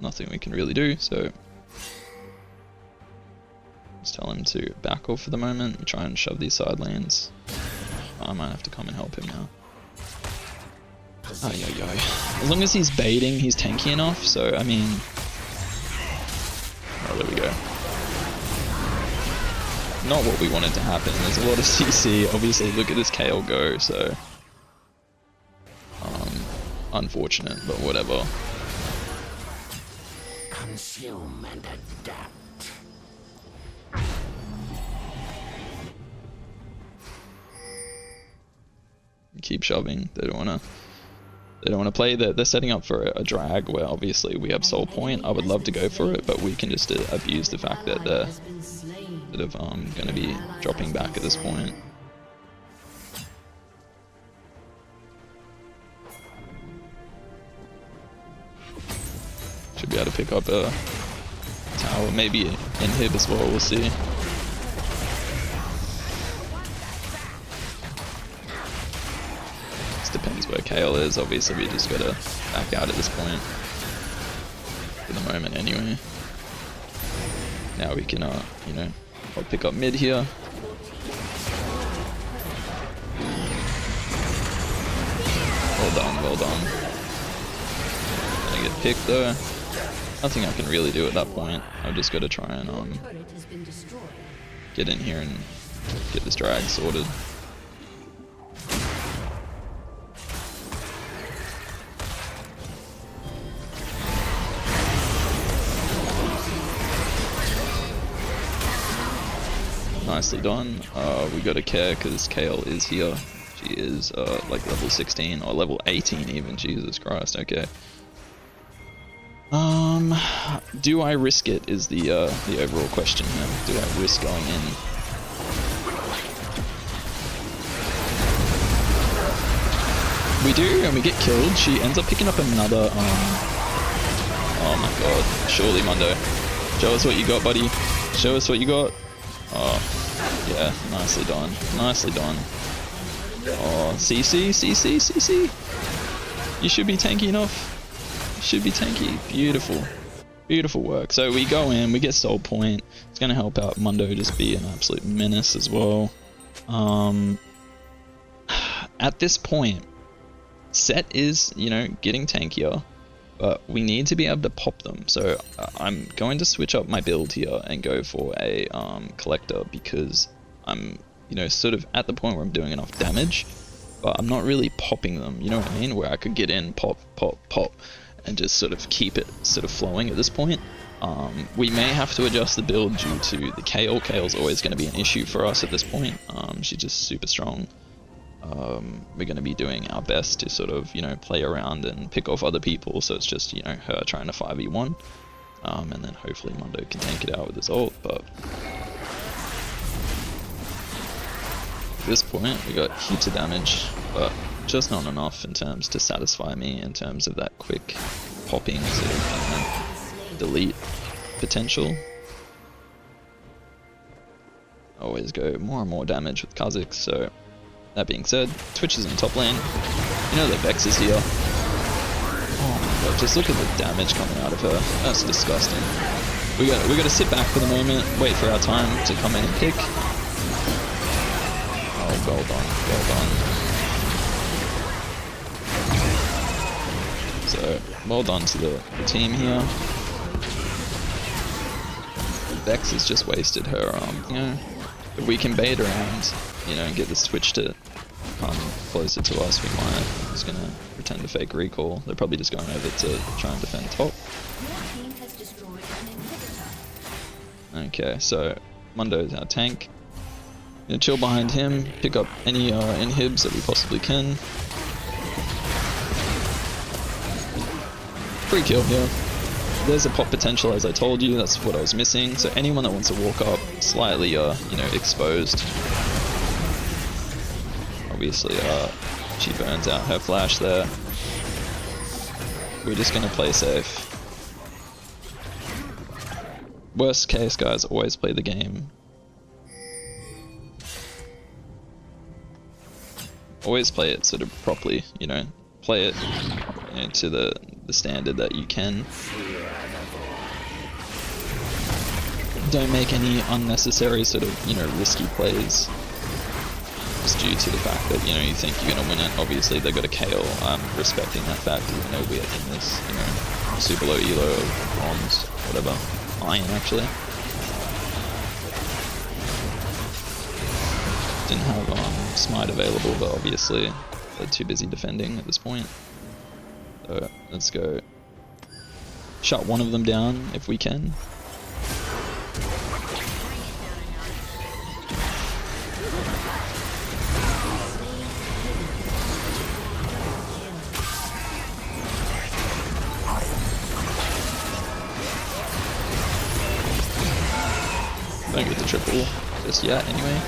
Speaker 2: nothing we can really do, so just tell him to back off for the moment and try and shove these side lanes. I might have to come and help him now. As long as he's baiting, he's tanky enough, so I mean, Oh, there we go. Not what we wanted to happen. There's a lot of CC. Obviously, look at this KO go, so... unfortunate, but whatever.
Speaker 3: Consume and adapt.
Speaker 2: Keep shoving. They don't wanna play. They're setting up for a drag where obviously we have soul point. I would love to go for it, but we can just abuse the fact that they're sort of gonna be dropping back at this point. Should be able to pick up a tower, maybe inhib as well, we'll see. Just depends where Kale is, obviously we just gotta back out at this point. For the moment anyway. Now we can, you know, I'll pick up mid here. Well done, well done. Gonna get picked though. Nothing I can really do at that point. I've just got to try and get in here and get this drag sorted. Nicely done. We got to care because Kale is here. She is like level 16 or level 18 even. Jesus Christ. Okay. Do I risk it is the overall question here. Do I risk going in? We do, and we get killed. She ends up picking up another, oh my god. Surely, Mundo. Show us what you got, buddy. Show us what you got. Oh, yeah. Nicely done. Nicely done. Oh, CC, CC, CC. You should be tanky enough. Should be tanky. Beautiful. Beautiful work. So we go in, we get soul point. It's going to help out Mundo just be an absolute menace as well. At this point, set is, you know, getting tankier, but we need to be able to pop them. So I'm going to switch up my build here and go for a collector because I'm, you know, sort of at the point where I'm doing enough damage, but I'm not really popping them, you know what I mean? Where I could get in, pop, pop, pop, and just sort of keep it sort of flowing at this point. We may have to adjust the build due to the Kale. Kale's always going to be an issue for us at this point. She's just super strong. We're going to be doing our best to sort of, you know, play around and pick off other people. So it's just, you know, her trying to 5v1. And then hopefully Mundo can tank it out with his ult. But at this point, we got heaps of damage, but just not enough in terms to satisfy me in terms of that quick popping sort of delete potential. Always go more and more damage with khazix. So that being said, Twitch is in top lane. You know the Vex is here. Oh my god, just look at the damage coming out of her. That's disgusting. We got to sit back for the moment, wait for our time to come in and pick. Oh, well done, well done. So, well done to the team here. Vex has just wasted her, you know, if we can bait around, you know, and get the Twitch to come closer to us, we might. I'm just gonna pretend to fake recall. They're probably just going over to try and defend top. Okay, so Mundo's our tank. Gonna chill behind him, pick up any inhibs that we possibly can. Free kill here. There's a pop potential, as I told you. That's what I was missing. So anyone that wants to walk up slightly, you know, exposed. Obviously, she burns out her flash there. We're just gonna play safe. Worst case, guys, always play the game. Always play it sort of properly, you know. Play it, you know, to the standard that you can. Don't make any unnecessary sort of, you know, risky plays. Just due to the fact that, you know, you think you're gonna win it. Obviously they got a KO. I'm respecting that fact, even though we're in this, you know, super low elo, bombs, whatever. iron actually. Didn't have smite available, but obviously they're too busy defending at this point. So let's go shut one of them down if we can. Don't get the triple just yet anyway.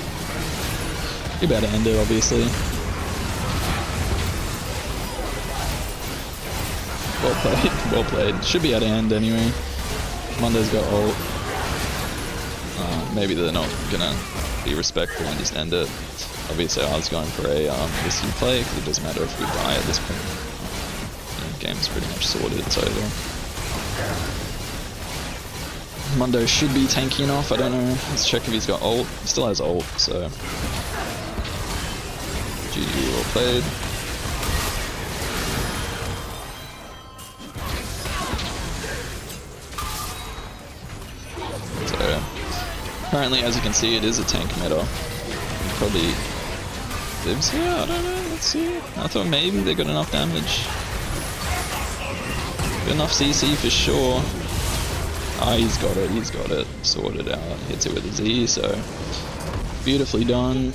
Speaker 2: You're about to end it obviously. Well played, well played. Should be able to end anyway. Mundo's got ult. Maybe they're not gonna be respectful and just end it. Obviously I was going for a risky play because it doesn't matter if we die at this point. The game's pretty much sorted, it's over. Mundo should be tanky enough, I don't know. Let's check if he's got ult. He still has ult, so GG, well played. So apparently, as you can see, it is a tank meta. He probably lives here, I don't know, let's see. I thought maybe they got enough damage. Got enough CC for sure. Ah, he's got it, sorted out, hits it with a Z, so beautifully done.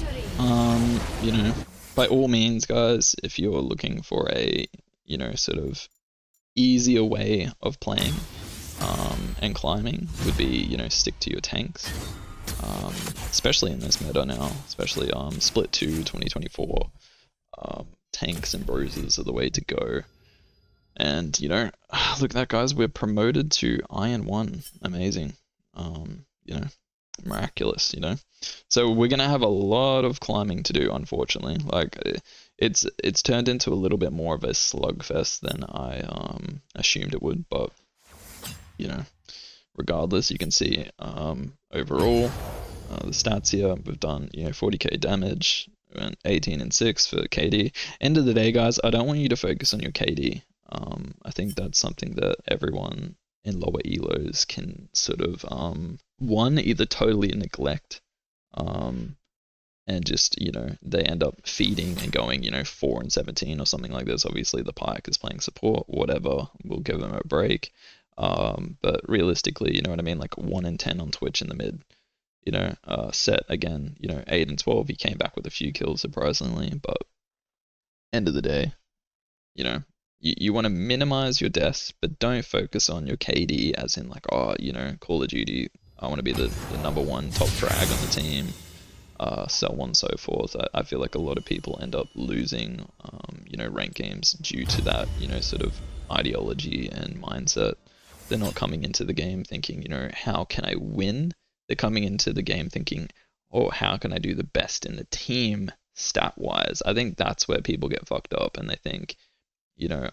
Speaker 2: You know, by all means guys, if you're looking for a, you know, sort of easier way of playing and climbing, would be, you know, stick to your tanks. Especially in this meta now, especially Split 2 2024, tanks and bruisers are the way to go. And, you know, look at that guys, we're promoted to Iron 1, amazing, you know, miraculous, you know. So we're gonna have a lot of climbing to do, unfortunately. Like, it's turned into a little bit more of a slugfest than I assumed it would, but, you know, regardless, you can see overall the stats here. We've done, you know, 40k damage, and 18 and 6 for KD. End of the day guys, I don't want you to focus on your KD. I think that's something that everyone in lower elos can sort of one, either totally neglect and just, you know, they end up feeding and going, you know, 4 and 17 or something like this. Obviously the Pyke is playing support, whatever, we'll give them a break. But realistically, you know what I mean, like 1 and 10 on Twitch in the mid, you know, Set again, you know, 8 and 12, he came back with a few kills surprisingly, but end of the day, you know, you want to minimize your deaths, but don't focus on your KD as in like, oh, you know, Call of Duty, I want to be the #1 top frag on the team, so on and so forth. I feel like a lot of people end up losing, you know, ranked games due to that, you know, sort of ideology and mindset. They're not coming into the game thinking, you know, how can I win? They're coming into the game thinking, oh, how can I do the best in the team stat-wise? I think that's where people get fucked up, and they think, you know,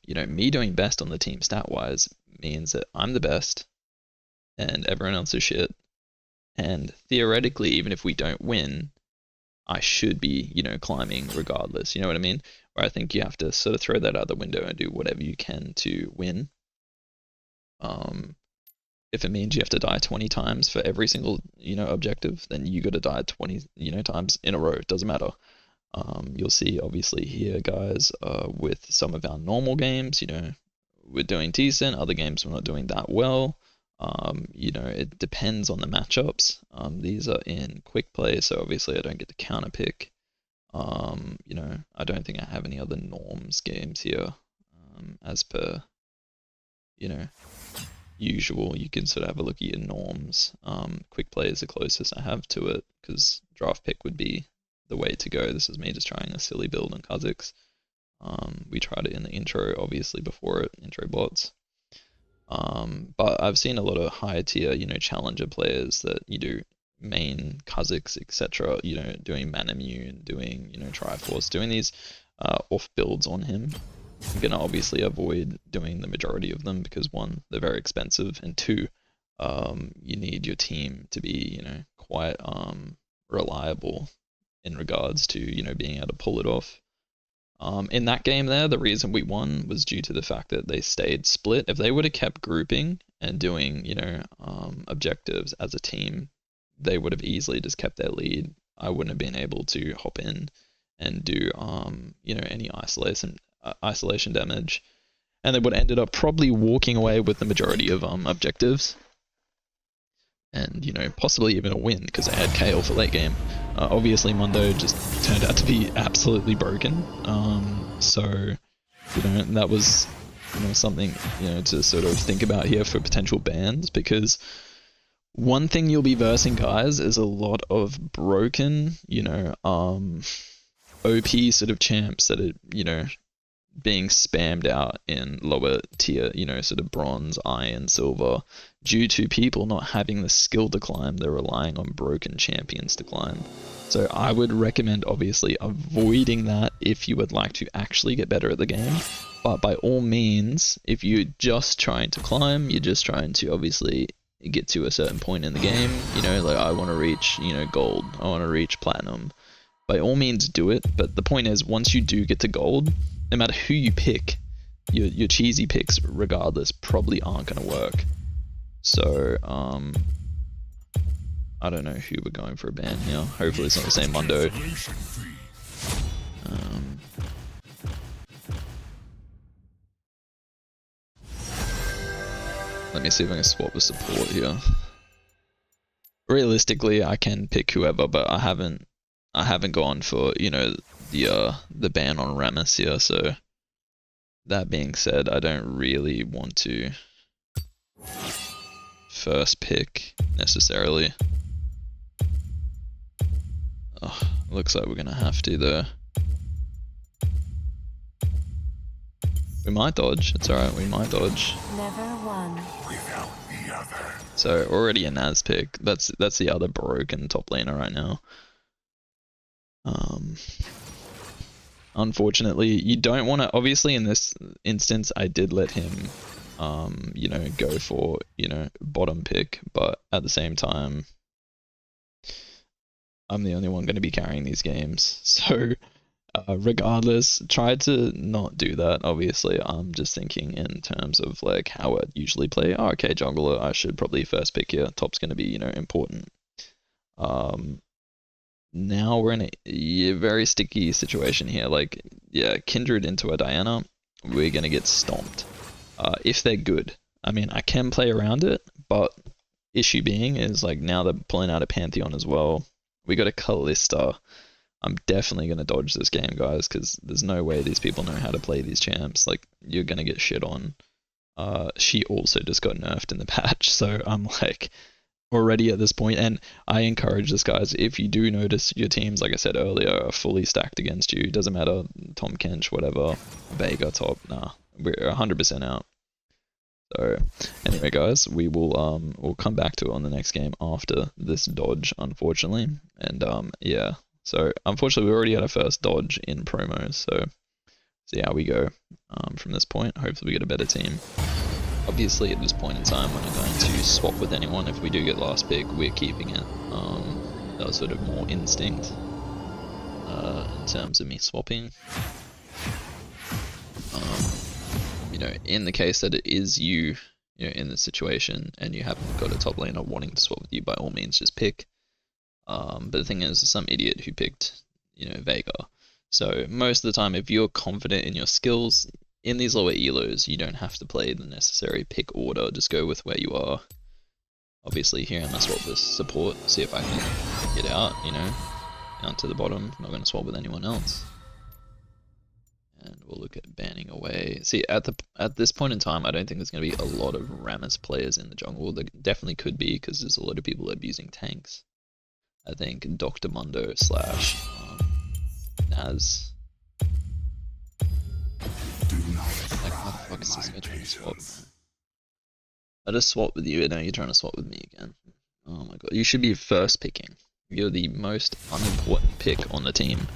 Speaker 2: me doing best on the team stat-wise means that I'm the best and everyone else is shit. And theoretically, even if we don't win, I should be, you know, climbing regardless. You know what I mean? Where I think you have to sort of throw that out the window and do whatever you can to win. If it means you have to die 20 times for every single, you know, objective, then you got to die 20, you know, times in a row. It doesn't matter. You'll see obviously here, guys, with some of our normal games, you know, we're doing decent. Other games we're not doing that well. You know, it depends on the matchups. These are in quick play, so obviously I don't get to counter pick. You know, I don't think I have any other norms games here. As per, you know, usual, you can sort of have a look at your norms. Quick play is the closest I have to it, because draft pick would be the way to go. This is me just trying a silly build on Khazix. We tried it in the intro, obviously, before it, intro bots. But I've seen a lot of higher tier, you know, challenger players that you do main Khazix, etc., you know, doing Manamune, doing, you know, Triforce, doing these off builds on him. I'm gonna obviously avoid doing the majority of them because 1, they're very expensive, and 2, you need your team to be, you know, quite reliable in regards to, you know, being able to pull it off. In that game there, the reason we won was due to the fact that they stayed split. If they would have kept grouping and doing, objectives as a team, they would have easily just kept their lead. I wouldn't have been able to hop in and do, any isolation damage, and they would have ended up probably walking away with the majority of objectives, and possibly even a win because they had Kale for late game. Obviously, Mundo just turned out to be absolutely broken. So that was something to sort of think about here for potential bans, because one thing you'll be versing, guys, is a lot of broken, OP sort of champs that are, being spammed out in lower tier, sort of bronze, iron, silver, due to people not having the skill to climb. They're relying on broken champions to climb. So I would recommend, obviously, avoiding that if you would like to actually get better at the game. But by all means, if you're just trying to climb, you're just trying to obviously get to a certain point in the game, like I want to reach, gold, I want to reach platinum, by all means do it. But the point is, once you do get to gold, no matter who you pick, your cheesy picks regardless probably aren't going to work. So I don't know who we're going for a ban here. Hopefully it's not the same Mundo. Let me see if I can swap the support here. Realistically, I can pick whoever, but I haven't gone for, the ban on Rammus here. So that being said, I don't really want to first pick necessarily. Oh, looks like we're gonna have to though. We might dodge. It's alright, we might dodge.
Speaker 4: Never one
Speaker 3: without the other.
Speaker 2: So already a Naz pick. That's the other broken top laner right now. Unfortunately, you don't want to. Obviously, in this instance, I did let him, go for bottom pick, but at the same time, I'm the only one going to be carrying these games. So, regardless, try to not do that. Obviously, I'm just thinking in terms of like how I'd usually play. Oh, okay, jungler, I should probably first pick here. Top's going to be important. Now we're in a very sticky situation here. Like, yeah, kindred into a Diana, we're going to get stomped. If they're good. I mean, I can play around it, but issue being is, like, now they're pulling out a Pantheon as well. We got a Callista. I'm definitely going to dodge this game, guys, because there's no way these people know how to play these champs. Like, you're going to get shit on. She also just got nerfed in the patch, so I'm like... already at this point, and I encourage this, guys, if you do notice your teams, like I said earlier, are fully stacked against you, doesn't matter, Tom Kench, whatever, Vega top, nah, we're 100% out. So anyway, guys, we will we'll come back to it on the next game after this dodge, unfortunately. And yeah, so unfortunately we already had our first dodge in promos, so see how we go from this point. Hopefully we get a better team. Obviously, at this point in time, we're not going to swap with anyone. If we do get last pick, we're keeping it. That was sort of more instinct in terms of me swapping. In the case that it is you, in the situation, and you haven't got a top laner wanting to swap with you, by all means, just pick. But the thing is, some idiot who picked, Vega. So most of the time, if you're confident in your skills, in these lower elos, you don't have to play the necessary pick order, just go with where you are. Obviously here I'm going to swap this support, see if I can get out, down to the bottom. I'm not going to swap with anyone else. And we'll look at banning away. See, at this point in time, I don't think there's going to be a lot of Rammus players in the jungle. There definitely could be, because there's a lot of people abusing tanks. I think Dr. Mundo / Naz. Like, how the fuck is this guy trying to swap? I just swapped with you, and now you're trying to swap with me again. Oh my god, you should be first picking. You're the most unimportant pick on the team.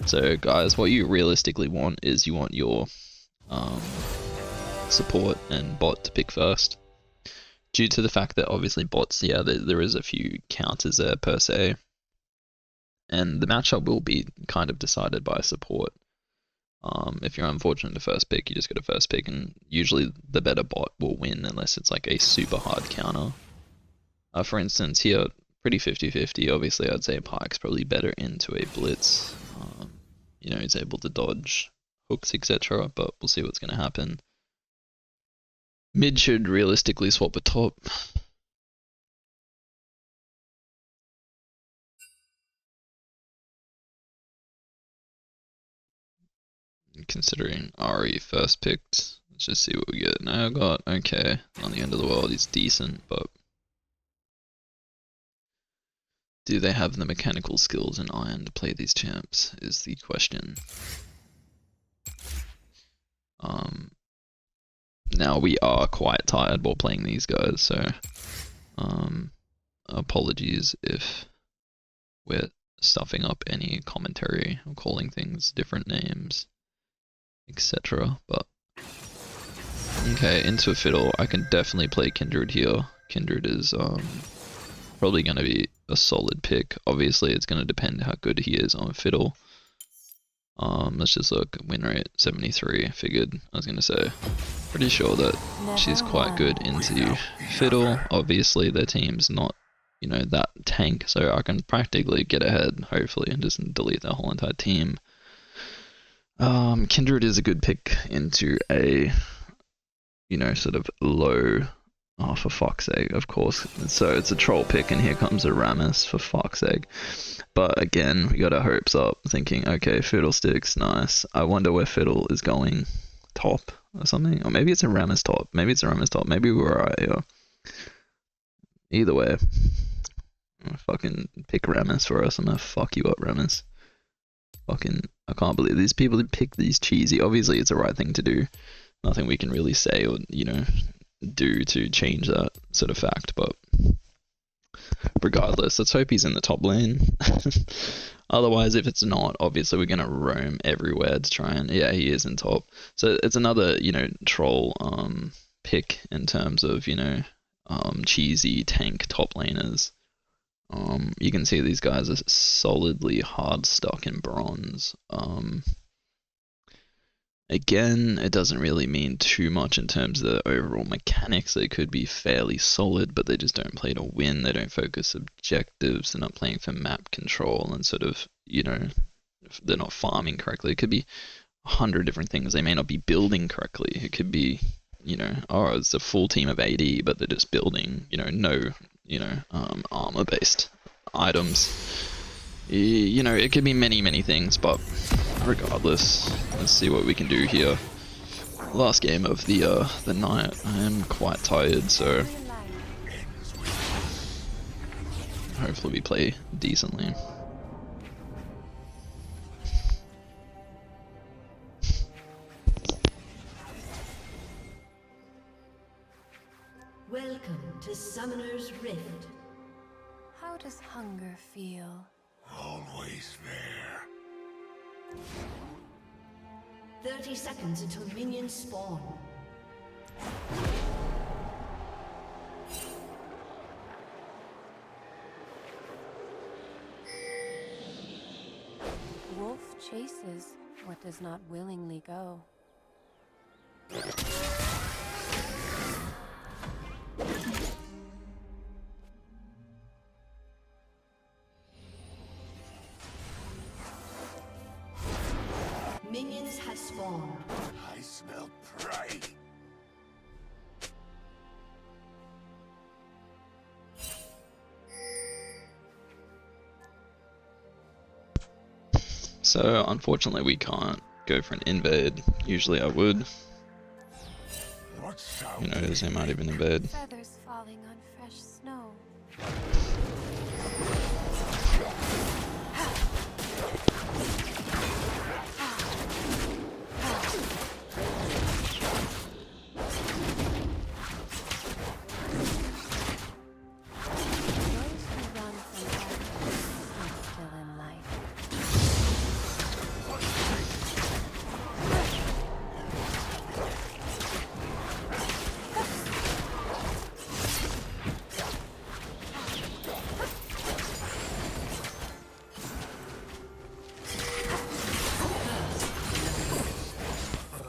Speaker 2: So guys, what you realistically want is you want your support and bot to pick first. Due to the fact that obviously bots, yeah, there is a few counters there per se. And the matchup will be kind of decided by support. If you're unfortunate to first pick, you just get a first pick, and usually the better bot will win unless it's like a super hard counter. For instance, here, pretty 50-50. Obviously, I'd say Pike's probably better into a blitz. You know, he's able to dodge hooks, etc. But we'll see what's going to happen. Mid should realistically swap with top. Considering Ari first picked, let's just see what we get. Now got okay, on the end of the world, he's decent, but do they have the mechanical skills and iron to play these champs is the question. Now we are quite tired while playing these guys, so apologies if we're stuffing up any commentary or calling things different names, etc. But okay, into a fiddle. I can definitely play Kindred here. Kindred is probably going to be a solid pick. Obviously, it's going to depend how good he is on fiddle. Let's just look. Win rate 73. Figured. I was going to say. Pretty sure that she's quite good into fiddle. Obviously, their team's not, you know, that tank, so I can practically get ahead, hopefully, and just delete their whole entire team. Kindred is a good pick into a, you know, sort of low. Oh, for fuck's sake, of course. So it's a troll pick, and here comes a Rammus, for fuck's sake. But again, we got our hopes up, thinking, okay, Fiddlesticks, nice. I wonder where Fiddle is going. Top or something? Or maybe it's a Rammus top. Maybe it's a Rammus top. Maybe we're right here. Either way, fucking pick Rammus for us. I'm gonna fuck you up, Rammus. Fucking, I can't believe these people pick these cheesy. Obviously, it's the right thing to do. Nothing we can really say or, you know, do to change that sort of fact, but regardless, let's hope he's in the top lane. Otherwise, if it's not, obviously we're going to roam everywhere to try and, yeah, he is in top. So it's another, you know, troll pick in terms of, you know, cheesy tank top laners. You can see these guys are solidly hard stuck in bronze. Again, it doesn't really mean too much in terms of the overall mechanics. They could be fairly solid, but they just don't play to win. They don't focus objectives. They're not playing for map control and sort of, you know, they're not farming correctly. It could be 100 different things. They may not be building correctly. It could be, you know, oh, it's a full team of AD, but they're just building, you know, no, you know, armor-based items. You know, it could be many, many things, but regardless, let's see what we can do here. Last game of the night. I am quite tired, so hopefully we play decently.
Speaker 1: Welcome to Summoner's Rift.
Speaker 4: How does hunger feel?
Speaker 3: Always there.
Speaker 1: 30 seconds until minions spawn.
Speaker 4: Wolf chases what does not willingly go.
Speaker 1: Minions have spawned.
Speaker 3: I smell prey.
Speaker 2: So unfortunately we can't go for an invade. Usually I would.
Speaker 3: What sound?
Speaker 2: Who knows, they might even invade.
Speaker 4: Feathers falling on fresh snow.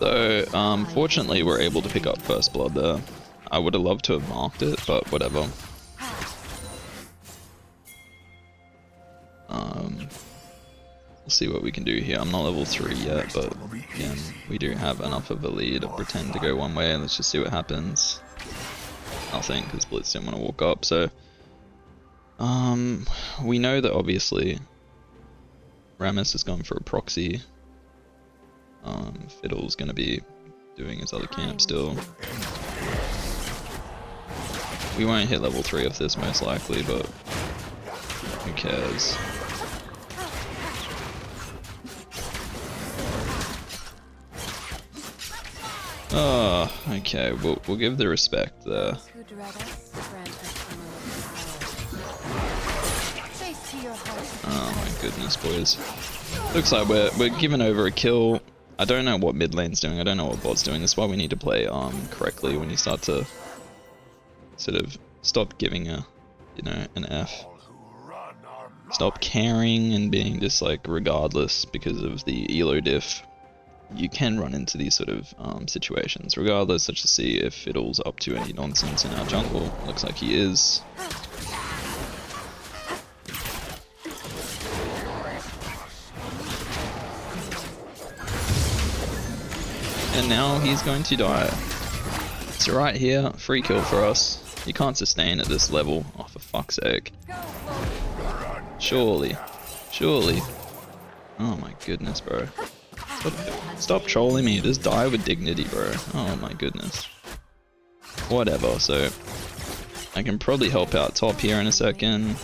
Speaker 2: So, fortunately we're able to pick up first blood there. I would have loved to have marked it, but whatever. We'll see what we can do here. I'm not level 3 yet, but again, we do have enough of a lead to pretend to go one way. Let's just see what happens. Nothing, because Blitz didn't want to walk up, so... we know that obviously Rammus has gone for a proxy. Fiddle's gonna be doing his other camp still. We won't hit level 3 of this most likely, but who cares? Oh, okay, we'll give the respect there. Oh my goodness, boys. Looks like we're giving over a kill. I don't know what mid lane's doing, I don't know what bot's doing. That's why we need to play correctly when you start to sort of stop giving a, you know, an F. Stop caring and being just like regardless because of the elo diff. You can run into these sort of situations regardless. Let's just see if Fiddle's up to any nonsense in our jungle. Looks like he is. And now he's going to die. So right here, free kill for us. He can't sustain at this level. Oh, for fuck's sake. Surely. Surely. Oh my goodness, bro. Stop trolling me. Just die with dignity, bro. Oh my goodness. Whatever, so... I can probably help out top here in a second.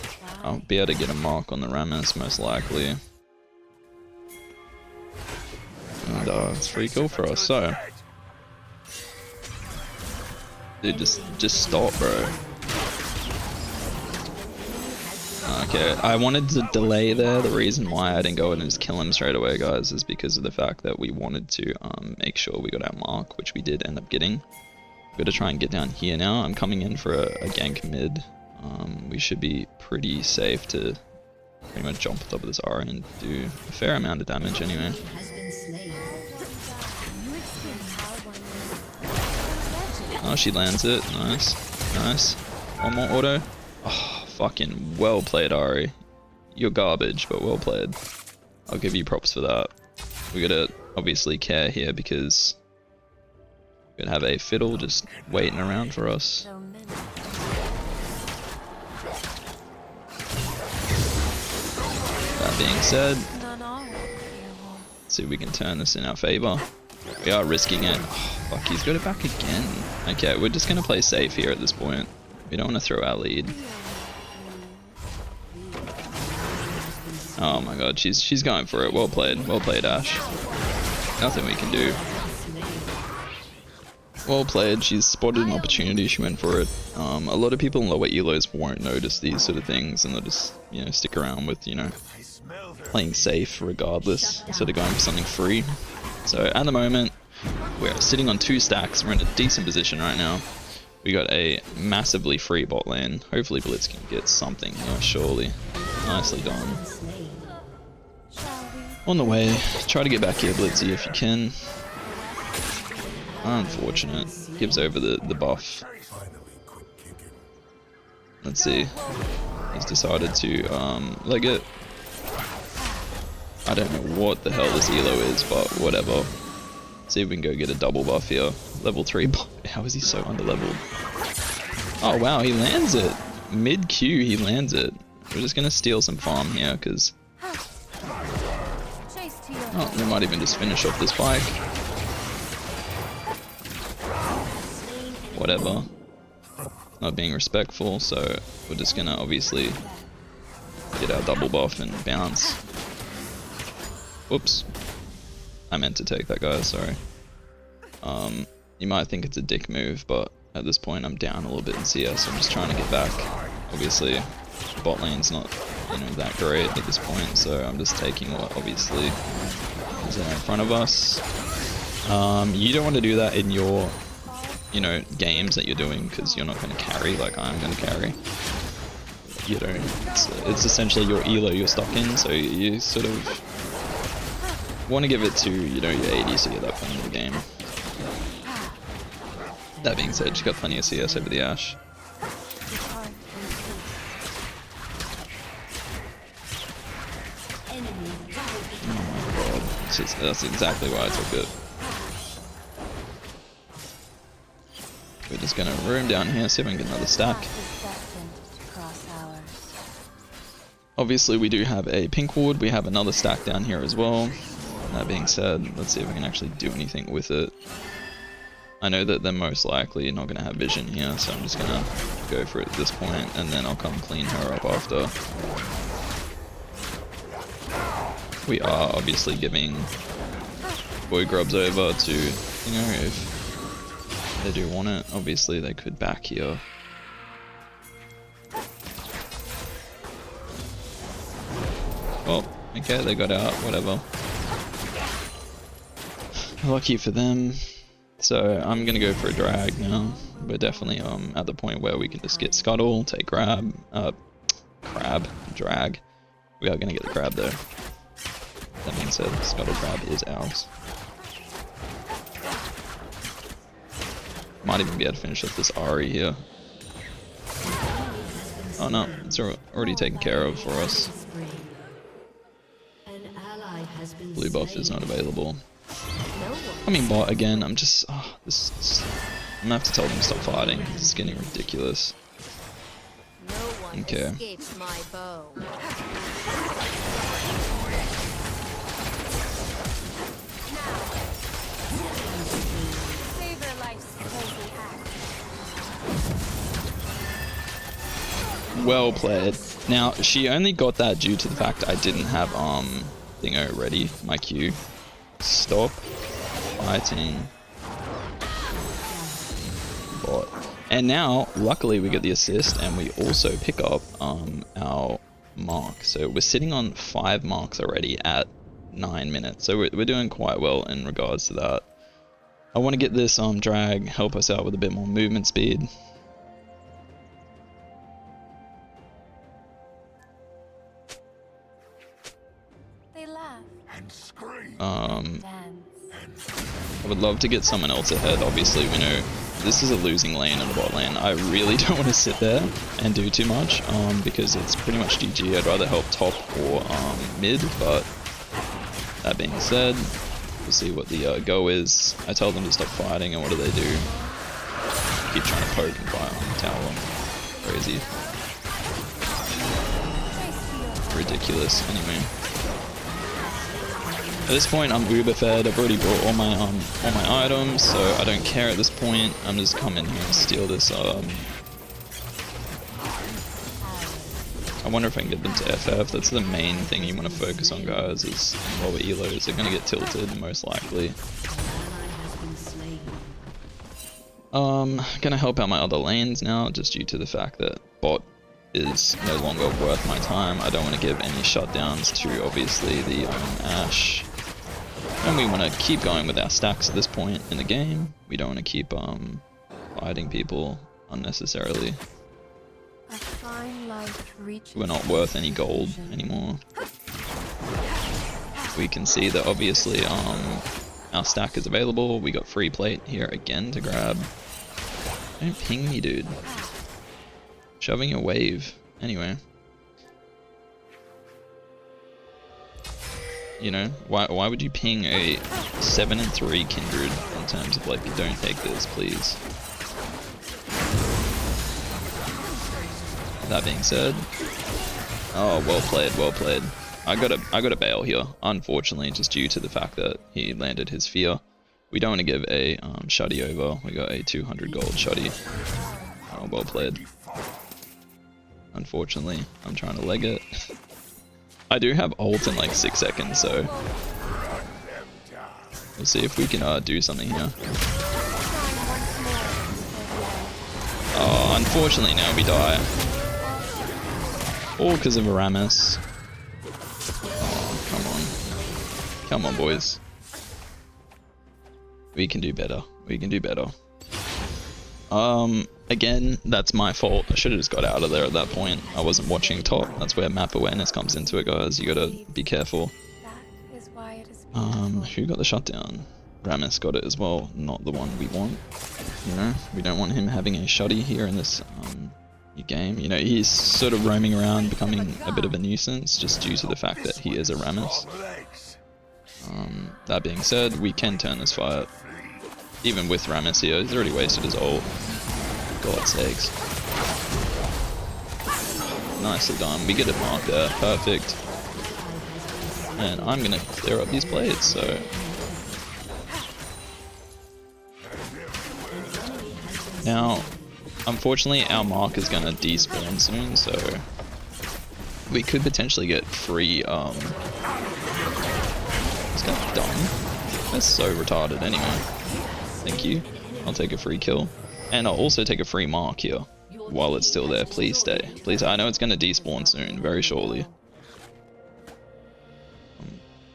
Speaker 2: I'll be able to get a mark on the Rammus, most likely. And it's free kill for us, so... Dude, just stop, bro. Okay, I wanted to delay there. The reason why I didn't go in and just kill him straight away, guys, is because of the fact that we wanted to make sure we got our mark, which we did end up getting. We've got to try and get down here now. I'm coming in for a gank mid. We should be pretty safe to pretty much jump on top of this Aura and do a fair amount of damage anyway. Oh, she lands it. Nice. Nice. One more auto. Oh, fucking well played, Ari. You're garbage, but well played. I'll give you props for that. We gotta obviously care here because we're gonna have a Fiddle just waiting around for us. That being said, let's see if we can turn this in our favor. We are risking it. Oh, fuck, he's got it back again. Okay, we're just gonna play safe here at this point. We don't want to throw our lead. Oh my god, she's going for it. Well played, Ash. Nothing we can do. Well played. She's spotted an opportunity. She went for it. A lot of people in lower elos won't notice these sort of things, and they'll just, you know, stick around with, you know, playing safe regardless instead of going for something free. So at the moment, we're sitting on 2 stacks. We're in a decent position right now. We got a massively free bot lane. Hopefully Blitz can get something here, surely. Nicely done. On the way. Try to get back here, Blitzy, if you can. Unfortunate. Gives over the buff. Let's see. He's decided to leg it. I don't know what the hell this elo is, but whatever. See if we can go get a double buff here. Level 3 buff. How is he so underleveled? Oh wow, he lands it. Mid Q, he lands it. We're just gonna steal some farm here, because... Oh, we might even just finish off this bike. Whatever. Not being respectful, so we're just gonna obviously get our double buff and bounce. Whoops. I meant to take that, guys, sorry. You might think it's a dick move, but at this point I'm down a little bit in CS, so I'm just trying to get back. Obviously, bot lane's not, you know, that great at this point, so I'm just taking what obviously is in front of us. You don't want to do that in your, you know, games that you're doing, because you're not going to carry like I'm going to carry. You don't. It's essentially your elo you're stuck in, so you sort of want to give it to, you know, your ADC at that point in the game. That being said, she's got plenty of CS over the Ashe. That's exactly why I took it. We're just gonna roam down here, see if we can get another stack. Obviously we do have a pink ward, we have another stack down here as well. That being said, let's see if we can actually do anything with it. I know that they're most likely not gonna have vision here, so I'm just gonna go for it at this point, and then I'll come clean her up after. We are obviously giving boy grubs over to, you know, if they do want it. Obviously they could back here. Well, okay, they got out, whatever. Lucky for them. So I'm gonna go for a drag now. We're definitely at the point where we can just get scuttle, take grab, drag. We are gonna get the grab though. That being said, scuttle grab is ours. Might even be able to finish up this Ari here. Oh no, it's already taken care of for us. Blue buff is not available. I mean bot again, I'm just, I'm gonna have to tell them to stop fighting. This is getting ridiculous. Okay. Well played. Now, she only got that due to the fact I didn't have thingo ready, my Q. Stop fighting bot. And now, luckily we get the assist and we also pick up our mark. So we're sitting on 5 marks already at 9 minutes. So we're doing quite well in regards to that. I want to get this drag, help us out with a bit more movement speed. I would love to get someone else ahead. Obviously, we know this is a losing lane in the bot lane. I really don't want to sit there and do too much because it's pretty much GG. I'd rather help top or mid, but that being said, we'll see what the go is. I tell them to stop fighting, and what do they do? Keep trying to poke and fire on the tower. Crazy. Ridiculous. Anyway. At this point, I'm uber fed. I've already bought all my items, so I don't care at this point. I'm just coming here and steal this. I wonder if I can get them to FF. That's the main thing you want to focus on, guys. Is lower elos. They're gonna get tilted most likely. Gonna help out my other lanes now, just due to the fact that bot is no longer worth my time. I don't want to give any shutdowns to obviously the Ashe. And we want to keep going with our stacks at this point in the game. We don't want to keep fighting people unnecessarily. We're not worth any gold anymore. We can see that obviously our stack is available. We got free plate here again to grab. Don't ping me, dude. Shoving your wave. Anyway. You know, why would you ping a 7-3 kindred in terms of like, don't take this, please. That being said, oh, well played, well played. I got a bail here, unfortunately, just due to the fact that he landed his fear. We don't want to give a shutty over. We got a 200 gold shutty. Oh, well played. Unfortunately, I'm trying to leg it. I do have ult in like 6 seconds, so we'll see if we can do something here. Oh, unfortunately now we die. All because of Aramis. Oh, come on. Come on, boys. We can do better. We can do better. Again, that's my fault. I should have just got out of there at that point. I wasn't watching top. That's where map awareness comes into it, guys. You gotta be careful. Who got the shutdown? Rammus got it as well, not the one we want. You know, we don't want him having a shutty here in this game. You know, he's sort of roaming around, becoming a bit of a nuisance just due to the fact that he is a Rammus. That being said, we can turn this fight. Even with Rammus here, he's already wasted his ult. God's sakes. Nicely done. We get a mark there. Perfect. And I'm gonna clear up these blades, so... Now, unfortunately, our mark is gonna despawn soon, so... We could potentially get free, This guy's dumb. That's so retarded anyway. Thank you. I'll take a free kill. And I'll also take a free mark here. While it's still there, please stay. Please, I know it's gonna despawn soon, very shortly.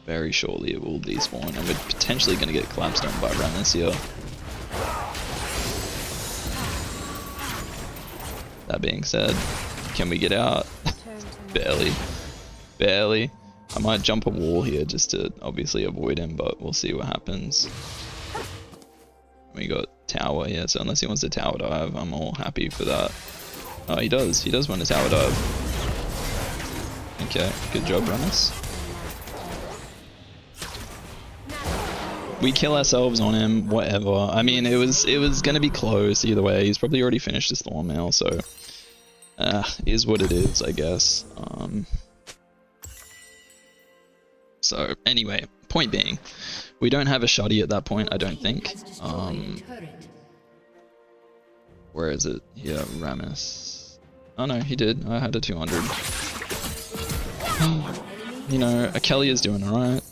Speaker 2: Very shortly it will despawn, and we're potentially gonna get collapsed on by Rammus here. That being said, can we get out? Barely. Barely. I might jump a wall here just to obviously avoid him, but we'll see what happens. We got tower here, so unless he wants to tower dive, I'm all happy for that. Oh, he does. He does want to tower dive. Okay, good job, Rammus. We kill ourselves on him, whatever. I mean, it was gonna be close either way. He's probably already finished his Thorn Mail, so is what it is, I guess. So anyway, point being, we don't have a shutty at that point, I don't think. Where is it? Yeah, Rammus. Oh no, he did. I had a 200. You know, a Kelly is doing alright.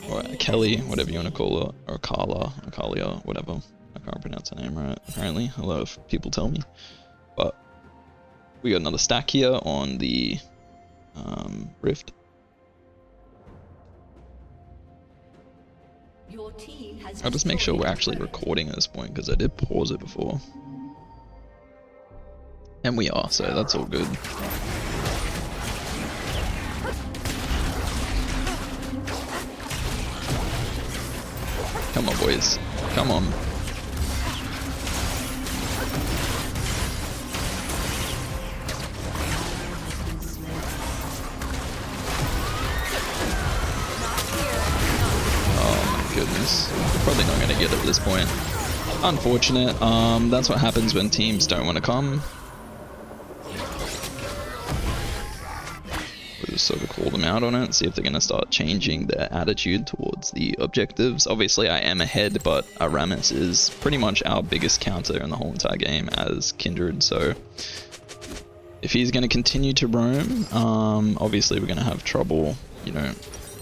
Speaker 2: Or a Kelly, whatever you want to call her. Or Carla, or Kalia, whatever. I can't pronounce her name right, apparently. A lot of people tell me. But we got another stack here on the Rift. I'll just make sure we're actually recording at this point, because I did pause it before. And we are, so that's all good. Come on, boys. Come on. Goodness, we're probably not going to get it at this point. Unfortunate. That's what happens when teams don't want to come. We'll just sort of call them out on it, see if they're going to start changing their attitude towards the objectives. Obviously, I am ahead, but Rammus is pretty much our biggest counter in the whole entire game as Kindred, so if he's going to continue to roam, obviously we're going to have trouble, you know,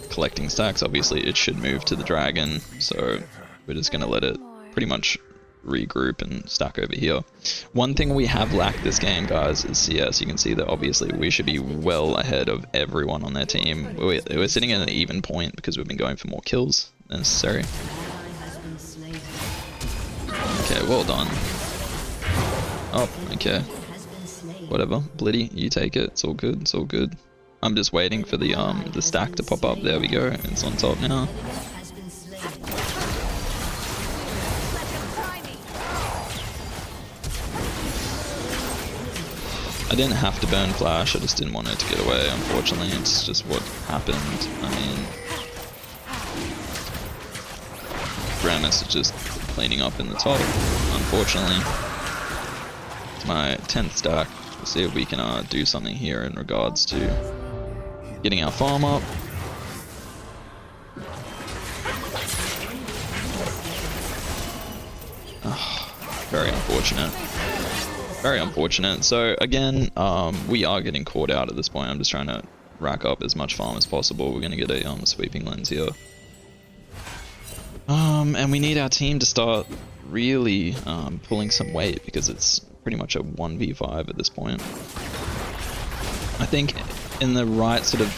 Speaker 2: collecting stacks. Obviously it should move to the dragon, so we're just going to let it pretty much regroup and stack over here. One thing we have lacked this game, guys, is CS. You can see that obviously we should be well ahead of everyone on their team. We're sitting at an even point because we've been going for more kills than necessary. Okay, well done. Oh, okay. Whatever, Blitty, you take it. It's all good, it's all good. I'm just waiting for the stack to pop up. There we go. It's on top now. I didn't have to burn flash. I just didn't want it to get away. Unfortunately, it's just what happened. I mean, Rammus is just cleaning up in the top. Unfortunately, it's my 10th stack. We'll see if we can do something here in regards to getting our farm up. Oh, very unfortunate. Very unfortunate. So again, we are getting caught out at this point. I'm just trying to rack up as much farm as possible. We're going to get a sweeping lens here. And we need our team to start really pulling some weight, because it's pretty much a 1v5 at this point. I think in the right sort of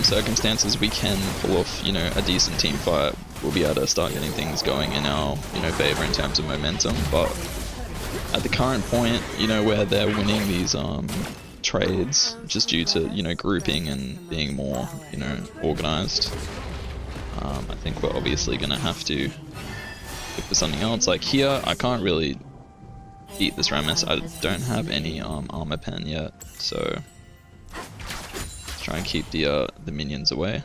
Speaker 2: circumstances, we can pull off, you know, a decent team fight. We'll be able to start getting things going in our, you know, favor in terms of momentum. But at the current point, you know, where they're winning these trades just due to, you know, grouping and being more, you know, organized, I think we're obviously gonna have to look for something else. Like here, I can't really beat this Ramus. I don't have any armor pen yet, so let's try and keep the minions away.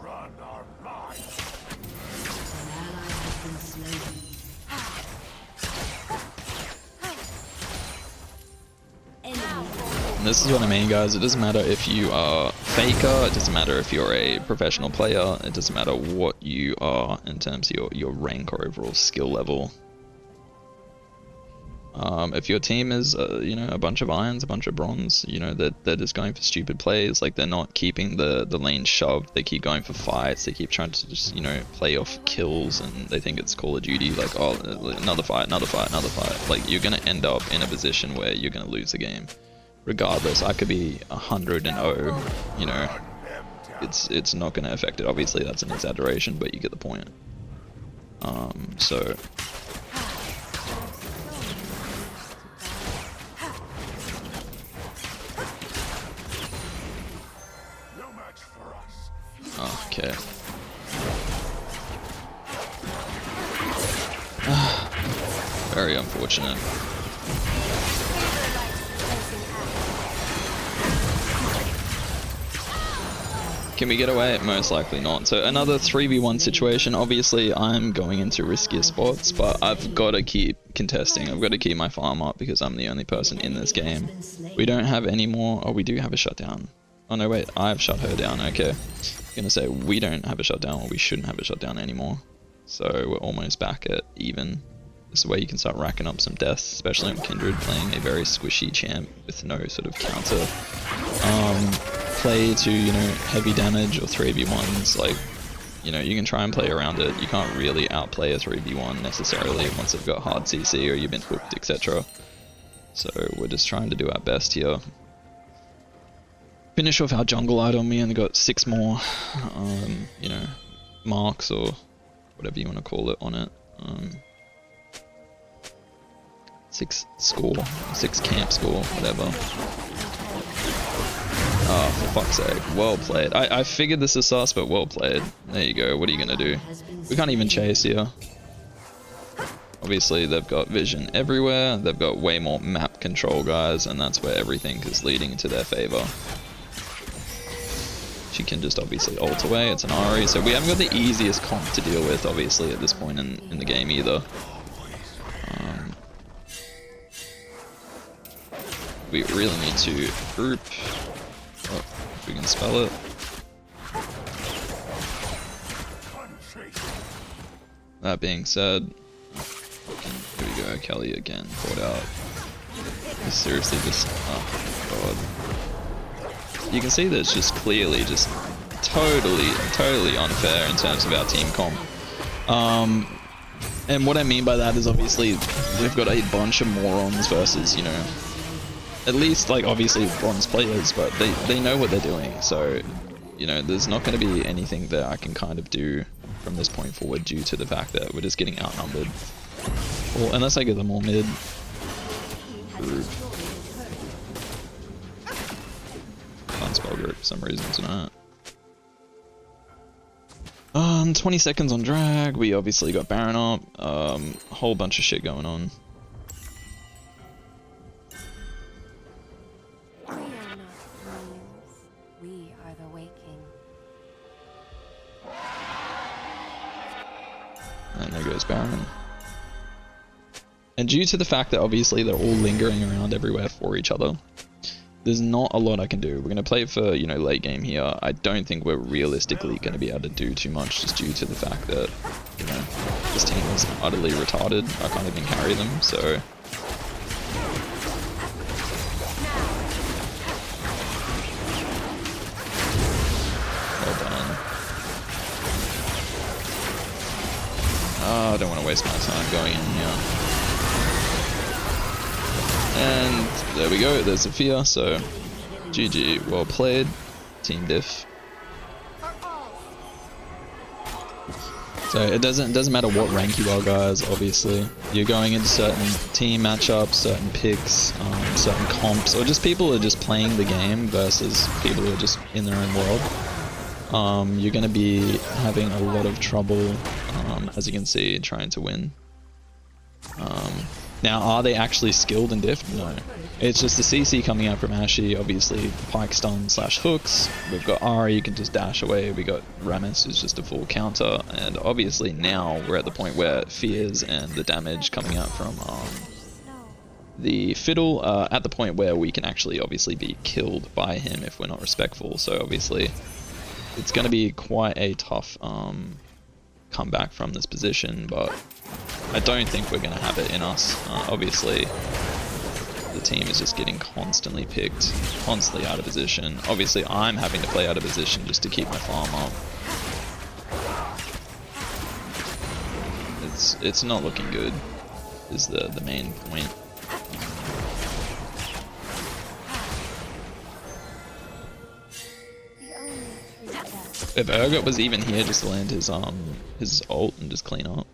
Speaker 3: Run our minds.
Speaker 2: And this is what I mean, guys. It doesn't matter if you are faker, it doesn't matter if you're a professional player, it doesn't matter what you are in terms of your rank or overall skill level. If your team is, you know, a bunch of irons, a bunch of bronze, you know, they're just going for stupid plays, like they're not keeping the lane shoved, they keep going for fights, they keep trying to just, you know, play off kills, and they think it's Call of Duty, like, oh, another fight, another fight, another fight. Like, you're gonna end up in a position where you're gonna lose the game. Regardless, I could be 100-0, you know, it's not gonna affect it. Obviously, that's an exaggeration, but you get the point. So... Okay. Very unfortunate. Can we get away? Most likely not. So another 3v1 situation. Obviously I'm going into riskier spots, but I've got to keep contesting. I've got to keep my farm up because I'm the only person in this game. We don't have any more. Oh, we do have a shutdown. Oh no, wait, I've shut her down. Okay. I'm gonna say we don't have a shutdown, or we shouldn't have a shutdown anymore. So we're almost back at even. This is where you can start racking up some deaths, especially on Kindred, playing a very squishy champ with no sort of counter play to, you know, heavy damage or 3v1s. Like, you know, you can try and play around it. You can't really outplay a 3v1 necessarily once they've got hard CC or you've been hooked, etc. So we're just trying to do our best here. Finish off our jungle item. We only got 6 more, you know, marks or whatever you want to call it on it. 6 score, 6 camp score, whatever. Oh, for fuck's sake. Well played. I figured this is sus, but well played. There you go. What are you going to do? We can't even chase here. Obviously, they've got vision everywhere. They've got way more map control, guys, and that's where everything is leading to their favor. She can just obviously ult away. It's an Ari, so we haven't got the easiest comp to deal with, obviously, at this point in the game either. We really need to group. Oh, if we can spell it. That being said, here we go, Kelly again, caught out. It's seriously just, oh god. You can see that it's just clearly just totally unfair in terms of our team comp. And what I mean by that is obviously we've got a bunch of morons versus, you know, at least like obviously bronze players, but they know what they're doing. So, you know, there's not going to be anything that I can kind of do from this point forward due to the fact that we're just getting outnumbered. Well, unless I get them all mid. Group. Can't spell group for some reason tonight. 20 seconds on drag. We obviously got Baron up. A whole bunch of shit going on.
Speaker 4: We are not dreams. We are the waking.
Speaker 2: And there goes Baron. And due to the fact that obviously they're all lingering around everywhere for each other, there's not a lot I can do. We're going to play for, you know, late game here. I don't think we're realistically going to be able to do too much just due to the fact that, you know, this team is utterly retarded. I can't even carry them, so... Well done. I don't want to waste my time going in here. And there we go, there's Sophia, so GG, well played, team diff. So it doesn't matter what rank you are, guys, obviously. You're going into certain team matchups, certain picks, certain comps, or just people who are just playing the game versus people who are just in their own world. you're going to be having a lot of trouble, as you can see, trying to win. Now, are they actually skilled in diff? No. It's just the CC coming out from Ashe, obviously pike stun / hooks. We've got Ari, you can just dash away. We got Rammus, who's just a full counter. And obviously now we're at the point where Fears and the damage coming out from the Fiddle at the point where we can actually obviously be killed by him if we're not respectful. So obviously it's going to be quite a tough comeback from this position, but I don't think we're going to have it in us. Obviously, the team is just getting constantly picked, constantly out of position. Obviously, I'm having to play out of position just to keep my farm up. It's not looking good, is the main point. If Urgot was even here just to land his ult and just clean up.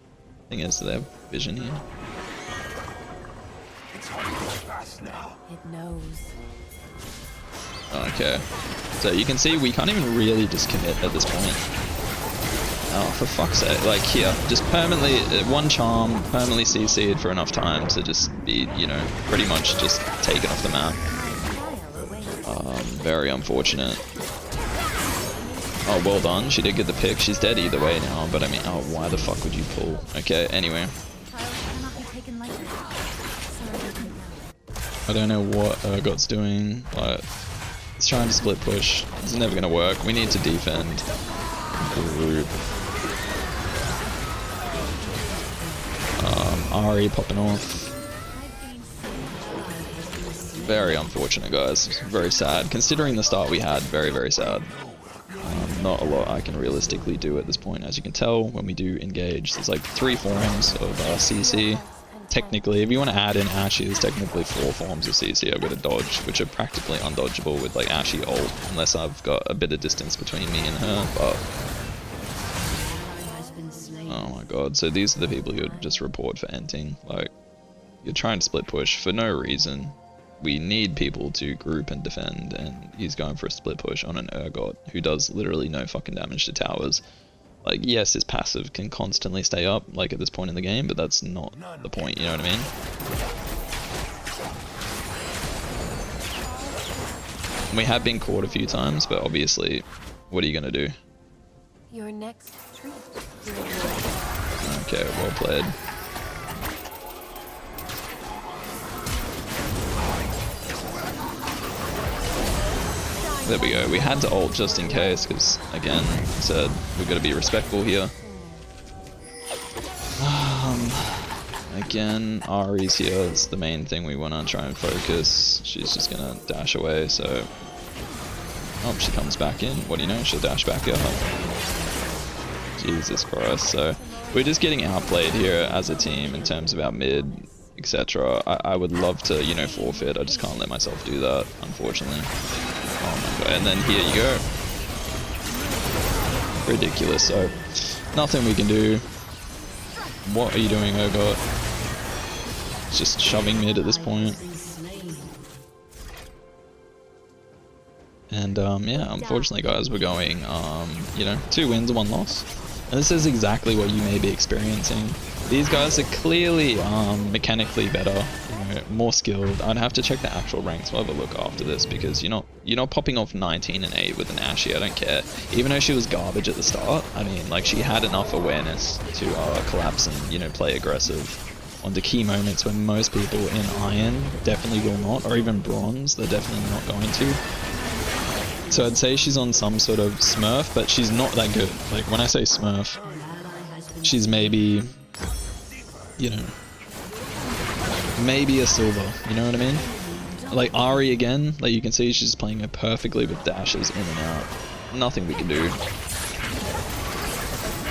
Speaker 2: Thing is, they have vision here.
Speaker 4: It knows.
Speaker 2: Okay. So you can see we can't even really just commit at this point. Oh, for fuck's sake. Like here, just permanently, one charm, permanently CC'd for enough time to just be, you know, pretty much just taken off the map. Very unfortunate. Oh, well done. She did get the pick. She's dead either way now, but I mean, oh, why the fuck would you pull? Okay, anyway. I don't know what Urgot's doing, but it's trying to split push. It's never gonna work. We need to defend. Group. Ari popping off. Very unfortunate, guys. Very sad. Considering the start we had, very, very sad. Not a lot I can realistically do at this point. As you can tell, when we do engage, there's like 3 forms of CC. Technically, if you want to add in Ashe, there's technically 4 forms of CC I've got to dodge, which are practically undodgeable with like Ashe ult, unless I've got a bit of distance between me and her, but... Oh my god, so these are the people who would just report for enting. Like, you're trying to split push for no reason. We need people to group and defend, and he's going for a split push on an Urgot who does literally no fucking damage to towers. Like, yes, his passive can constantly stay up, like at this point in the game, but that's not the point, you know what I mean? We have been caught a few times, but obviously, what are you gonna do?
Speaker 4: Your next treat.
Speaker 2: Okay, well played. There we go. We had to ult just in case, because again, I said we've got to be respectful here. Again, Ari's here. It's the main thing we want to try and focus. She's just gonna dash away. So, oh, she comes back in. What do you know? She'll dash back up. Jesus Christ. So we're just getting outplayed here as a team in terms of our mid, etc. I would love to, you know, forfeit. I just can't let myself do that, unfortunately. Oh my god, and then here you go. Ridiculous, so nothing we can do. What are you doing, Urgot? Just shoving mid at this point. And yeah, unfortunately guys, we're going, you know, 2 wins, 1 loss. And this is exactly what you may be experiencing. These guys are clearly mechanically better, you know, more skilled. I'd have to check the actual ranks. We'll have a look after this, because you're not popping off 19 and 8 with an Ashe. I don't care. Even though she was garbage at the start, I mean, like, she had enough awareness to collapse and, you know, play aggressive onto key moments when most people in Iron definitely will not, or even Bronze, they're definitely not going to. So I'd say she's on some sort of Smurf, but she's not that good. Like, when I say Smurf, she's maybe, you know, maybe a silver, you know what I mean? Like Ari again, like you can see she's playing it perfectly with dashes in and out. Nothing we can do.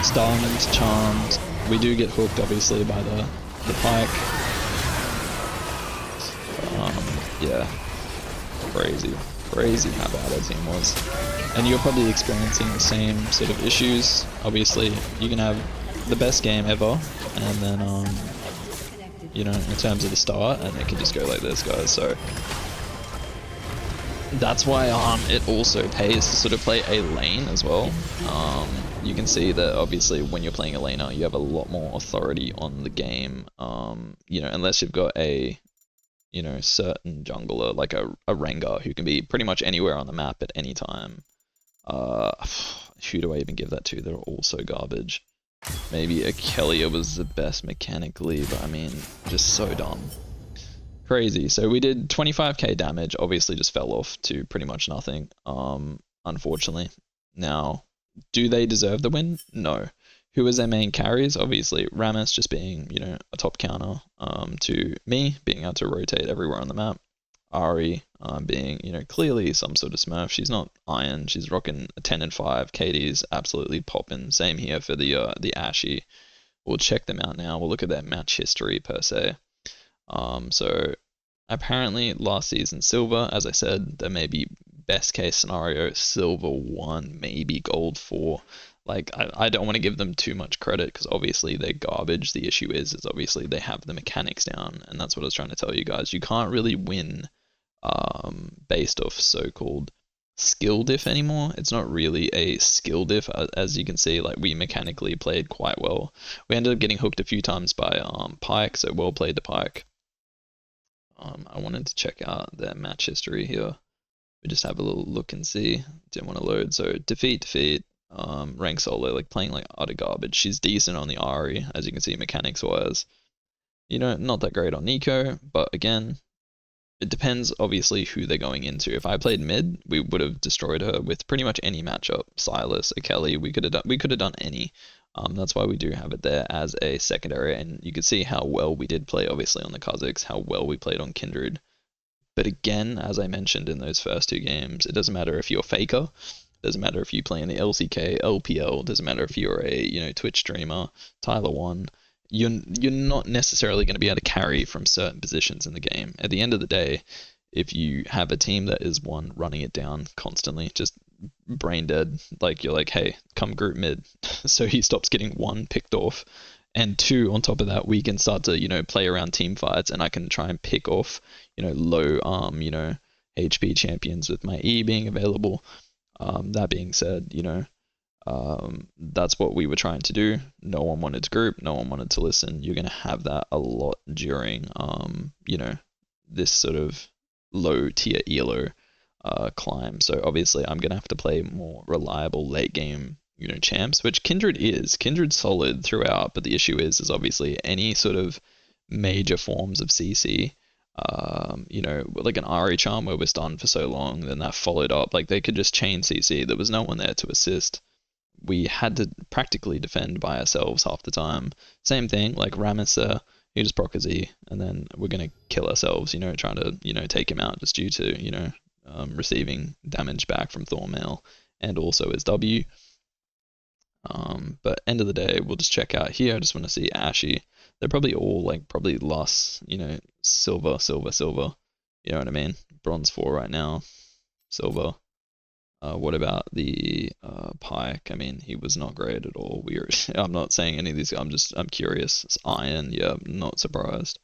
Speaker 2: Stunned, charmed. We do get hooked obviously by the pike. Yeah. Crazy how bad our team was. And you're probably experiencing the same sort of issues. Obviously, you can have the best game ever, and then, you know, in terms of the start, and it can just go like this, guys. So, that's why it also pays to sort of play a lane as well. You can see that obviously when you're playing a laner, you have a lot more authority on the game. You know, unless you've got a, you know, certain jungler like a Rengar who can be pretty much anywhere on the map at any time. Who do I even give that to? They're all so garbage. Maybe Akelia was the best mechanically, but I mean, just so dumb. Crazy. So we did 25k damage, obviously just fell off to pretty much nothing, unfortunately. Now, do they deserve the win? No. Who was their main carries? Obviously, Rammus just being, you know, a top counter, to me, being able to rotate everywhere on the map. Ari being, you know, clearly some sort of smurf. She's not iron. She's rocking a 10 and 5. Katie's absolutely popping. Same here for the Ashy. We'll check them out now. We'll look at their match history per se. So apparently last season silver, as I said, there may be best case scenario silver 1, maybe gold 4. Like, I don't want to give them too much credit because obviously they're garbage. The issue is obviously they have the mechanics down, and that's what I was trying to tell you guys. You can't really win based off so-called skill diff anymore. It's not really a skill diff, as you can see. Like, we mechanically played quite well. We ended up getting hooked a few times by Pyke, so well played to Pyke. I wanted to check out their match history here. We just have a little look and see. Didn't want to load. So defeat, rank solo, like playing like utter garbage. She's decent on the Ari, as you can see, mechanics wise. You know, not that great on Nico, but again, it depends obviously who they're going into. If I played mid, we would have destroyed her with pretty much any matchup. Silas, Kelly, we could have done any. That's why we do have it there as a secondary, and you can see how well we did play obviously on the Khazix, how well we played on Kindred. But again, as I mentioned in those first 2 games, it doesn't matter if you're Faker, doesn't matter if you play in the LCK, LPL, doesn't matter if you're a, you know, Twitch streamer, Tyler 1, you're not necessarily going to be able to carry from certain positions in the game. At the end of the day, if you have a team that is one running it down constantly, just brain dead, like you're like, hey, come group mid, so he stops getting 1 picked off, and 2 on top of that, we can start to, you know, play around team fights, and I can try and pick off, you know, low you know, HP champions with my E being available. That being said, you know, that's what we were trying to do. No one wanted to group, no one wanted to listen. You're going to have that a lot during, you know, this sort of low tier elo climb. So obviously I'm going to have to play more reliable late game, you know, champs, which Kindred is. Kindred's solid throughout, but the issue is obviously any sort of major forms of CC, you know, like an Ari charm where we're stunned for so long, then that followed up, like they could just chain CC. There was no one there to assist. We had to practically defend by ourselves half the time. Same thing, like Rammus, he just proc his E, and then we're going to kill ourselves, you know, trying to, you know, take him out just due to, you know, receiving damage back from Thornmail and also his W. But end of the day, we'll just check out here. I just want to see Ashy. They're probably all like probably lost, you know, silver. You know what I mean? Bronze 4 right now, silver. What about the Pyke? I mean, he was not great at all. I'm not saying any of these. I'm curious. It's iron. Yeah, I'm not surprised.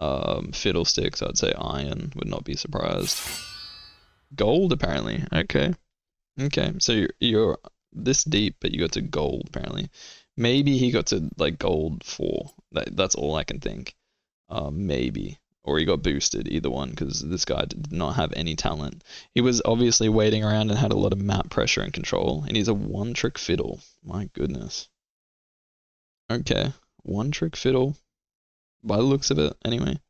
Speaker 2: Fiddlesticks, I'd say iron. Would not be surprised. Gold apparently. Okay. So you're this deep, but you got to gold apparently. Maybe he got to like gold 4. That's all I can think. Maybe. Or he got boosted, either one, because this guy did not have any talent. He was obviously waiting around and had a lot of map pressure and control, and he's a one-trick fiddle. My goodness. Okay, one-trick fiddle. By the looks of it, anyway.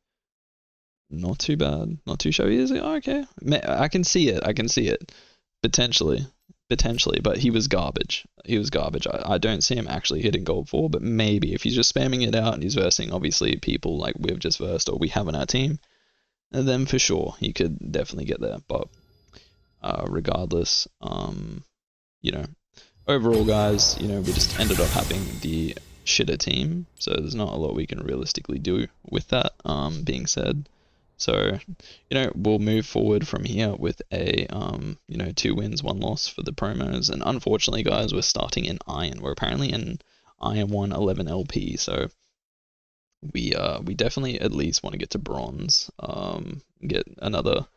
Speaker 2: Not too bad. Not too shabby, is it? Oh, okay. I can see it. Potentially, but he was garbage. I don't see him actually hitting gold 4, but maybe if he's just spamming it out and he's versing obviously people like we've just versed or we have on our team, then for sure he could definitely get there. But regardless, you know, overall guys, you know, we just ended up having the shitter team, so there's not a lot we can realistically do with that being said. So, you know, we'll move forward from here with a, you know, 2 wins, 1 loss for the promos. And unfortunately, guys, we're starting in Iron. We're apparently in Iron 1 11 LP. So we definitely at least want to get to Bronze, get another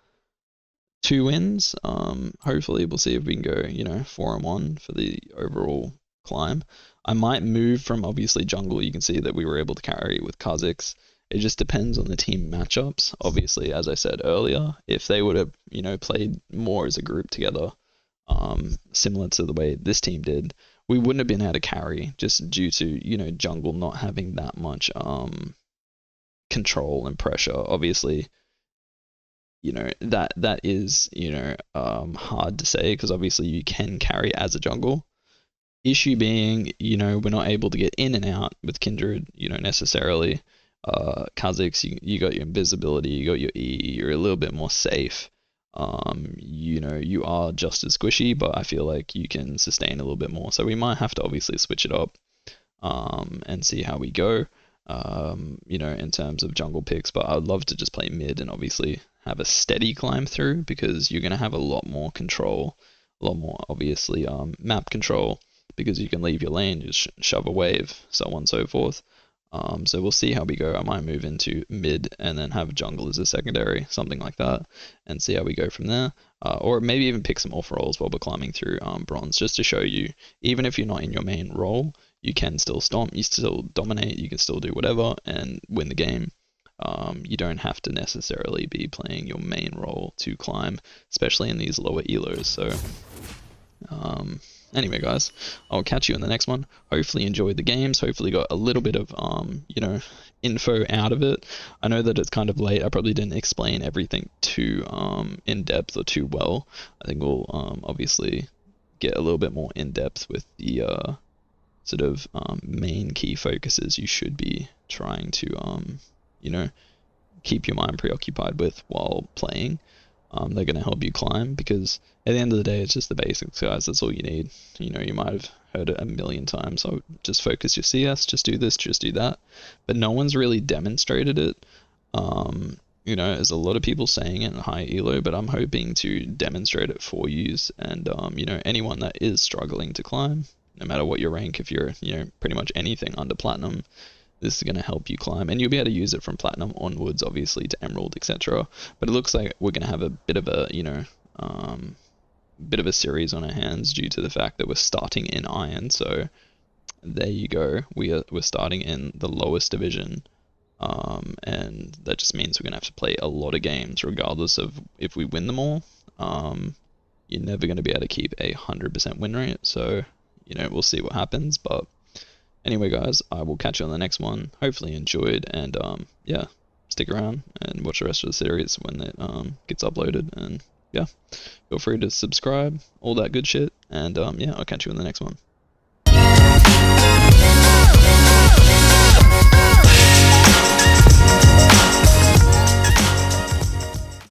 Speaker 2: 2 wins. Hopefully we'll see if we can go, 4-1 for the overall climb. I might move from obviously jungle. You can see that we were able to carry with Khazix. It just depends on the team matchups. Obviously, as I said earlier, if they would have, played more as a group together, similar to the way this team did, we wouldn't have been able to carry just due to, jungle not having that much control and pressure. Obviously, that is, hard to say because obviously you can carry as a jungle. Issue being, we're not able to get in and out with kindred, necessarily. Kha'Zix, you got your invisibility, you got your E, you're a little bit more safe. You are just as squishy, but I feel like you can sustain a little bit more. So we might have to obviously switch it up, and see how we go, in terms of jungle picks. But I'd love to just play mid and obviously have a steady climb through because you're going to have a lot more control, a lot more obviously map control because you can leave your lane, just shove a wave, so on and so forth. So we'll see how we go. I might move into mid and then have jungle as a secondary, something like that, and see how we go from there. Or maybe even pick some off rolls while we're climbing through bronze, just to show you, even if you're not in your main role, you can still stomp, you still dominate, you can still do whatever and win the game. You don't have to necessarily be playing your main role to climb, especially in these lower elos. So anyway guys, I'll catch you in the next one. Hopefully you enjoyed the games, hopefully got a little bit of info out of it. I know that it's kind of late, I probably didn't explain everything too in depth or too well. I think we'll obviously get a little bit more in depth with the sort of main key focuses you should be trying to keep your mind preoccupied with while playing. They're going to help you climb because at the end of the day, it's just the basics, guys. That's all you need. You might have heard it a million times. So just focus your CS, just do this, just do that. But no one's really demonstrated it. There's a lot of people saying it in high elo, but I'm hoping to demonstrate it for you. And, anyone that is struggling to climb, no matter what your rank, if you're, pretty much anything under platinum, this is going to help you climb, and you'll be able to use it from platinum onwards, obviously, to emerald, etc. But it looks like we're going to have a bit of a, bit of a series on our hands due to the fact that we're starting in iron. So there you go. We're starting in the lowest division, and that just means we're going to have to play a lot of games, regardless of if we win them all. You're never going to be able to keep a 100% win rate. So we'll see what happens, but. Anyway, guys, I will catch you on the next one. Hopefully you enjoyed, and yeah, stick around and watch the rest of the series when it gets uploaded. And yeah, feel free to subscribe, all that good shit. And yeah, I'll catch you in the next one.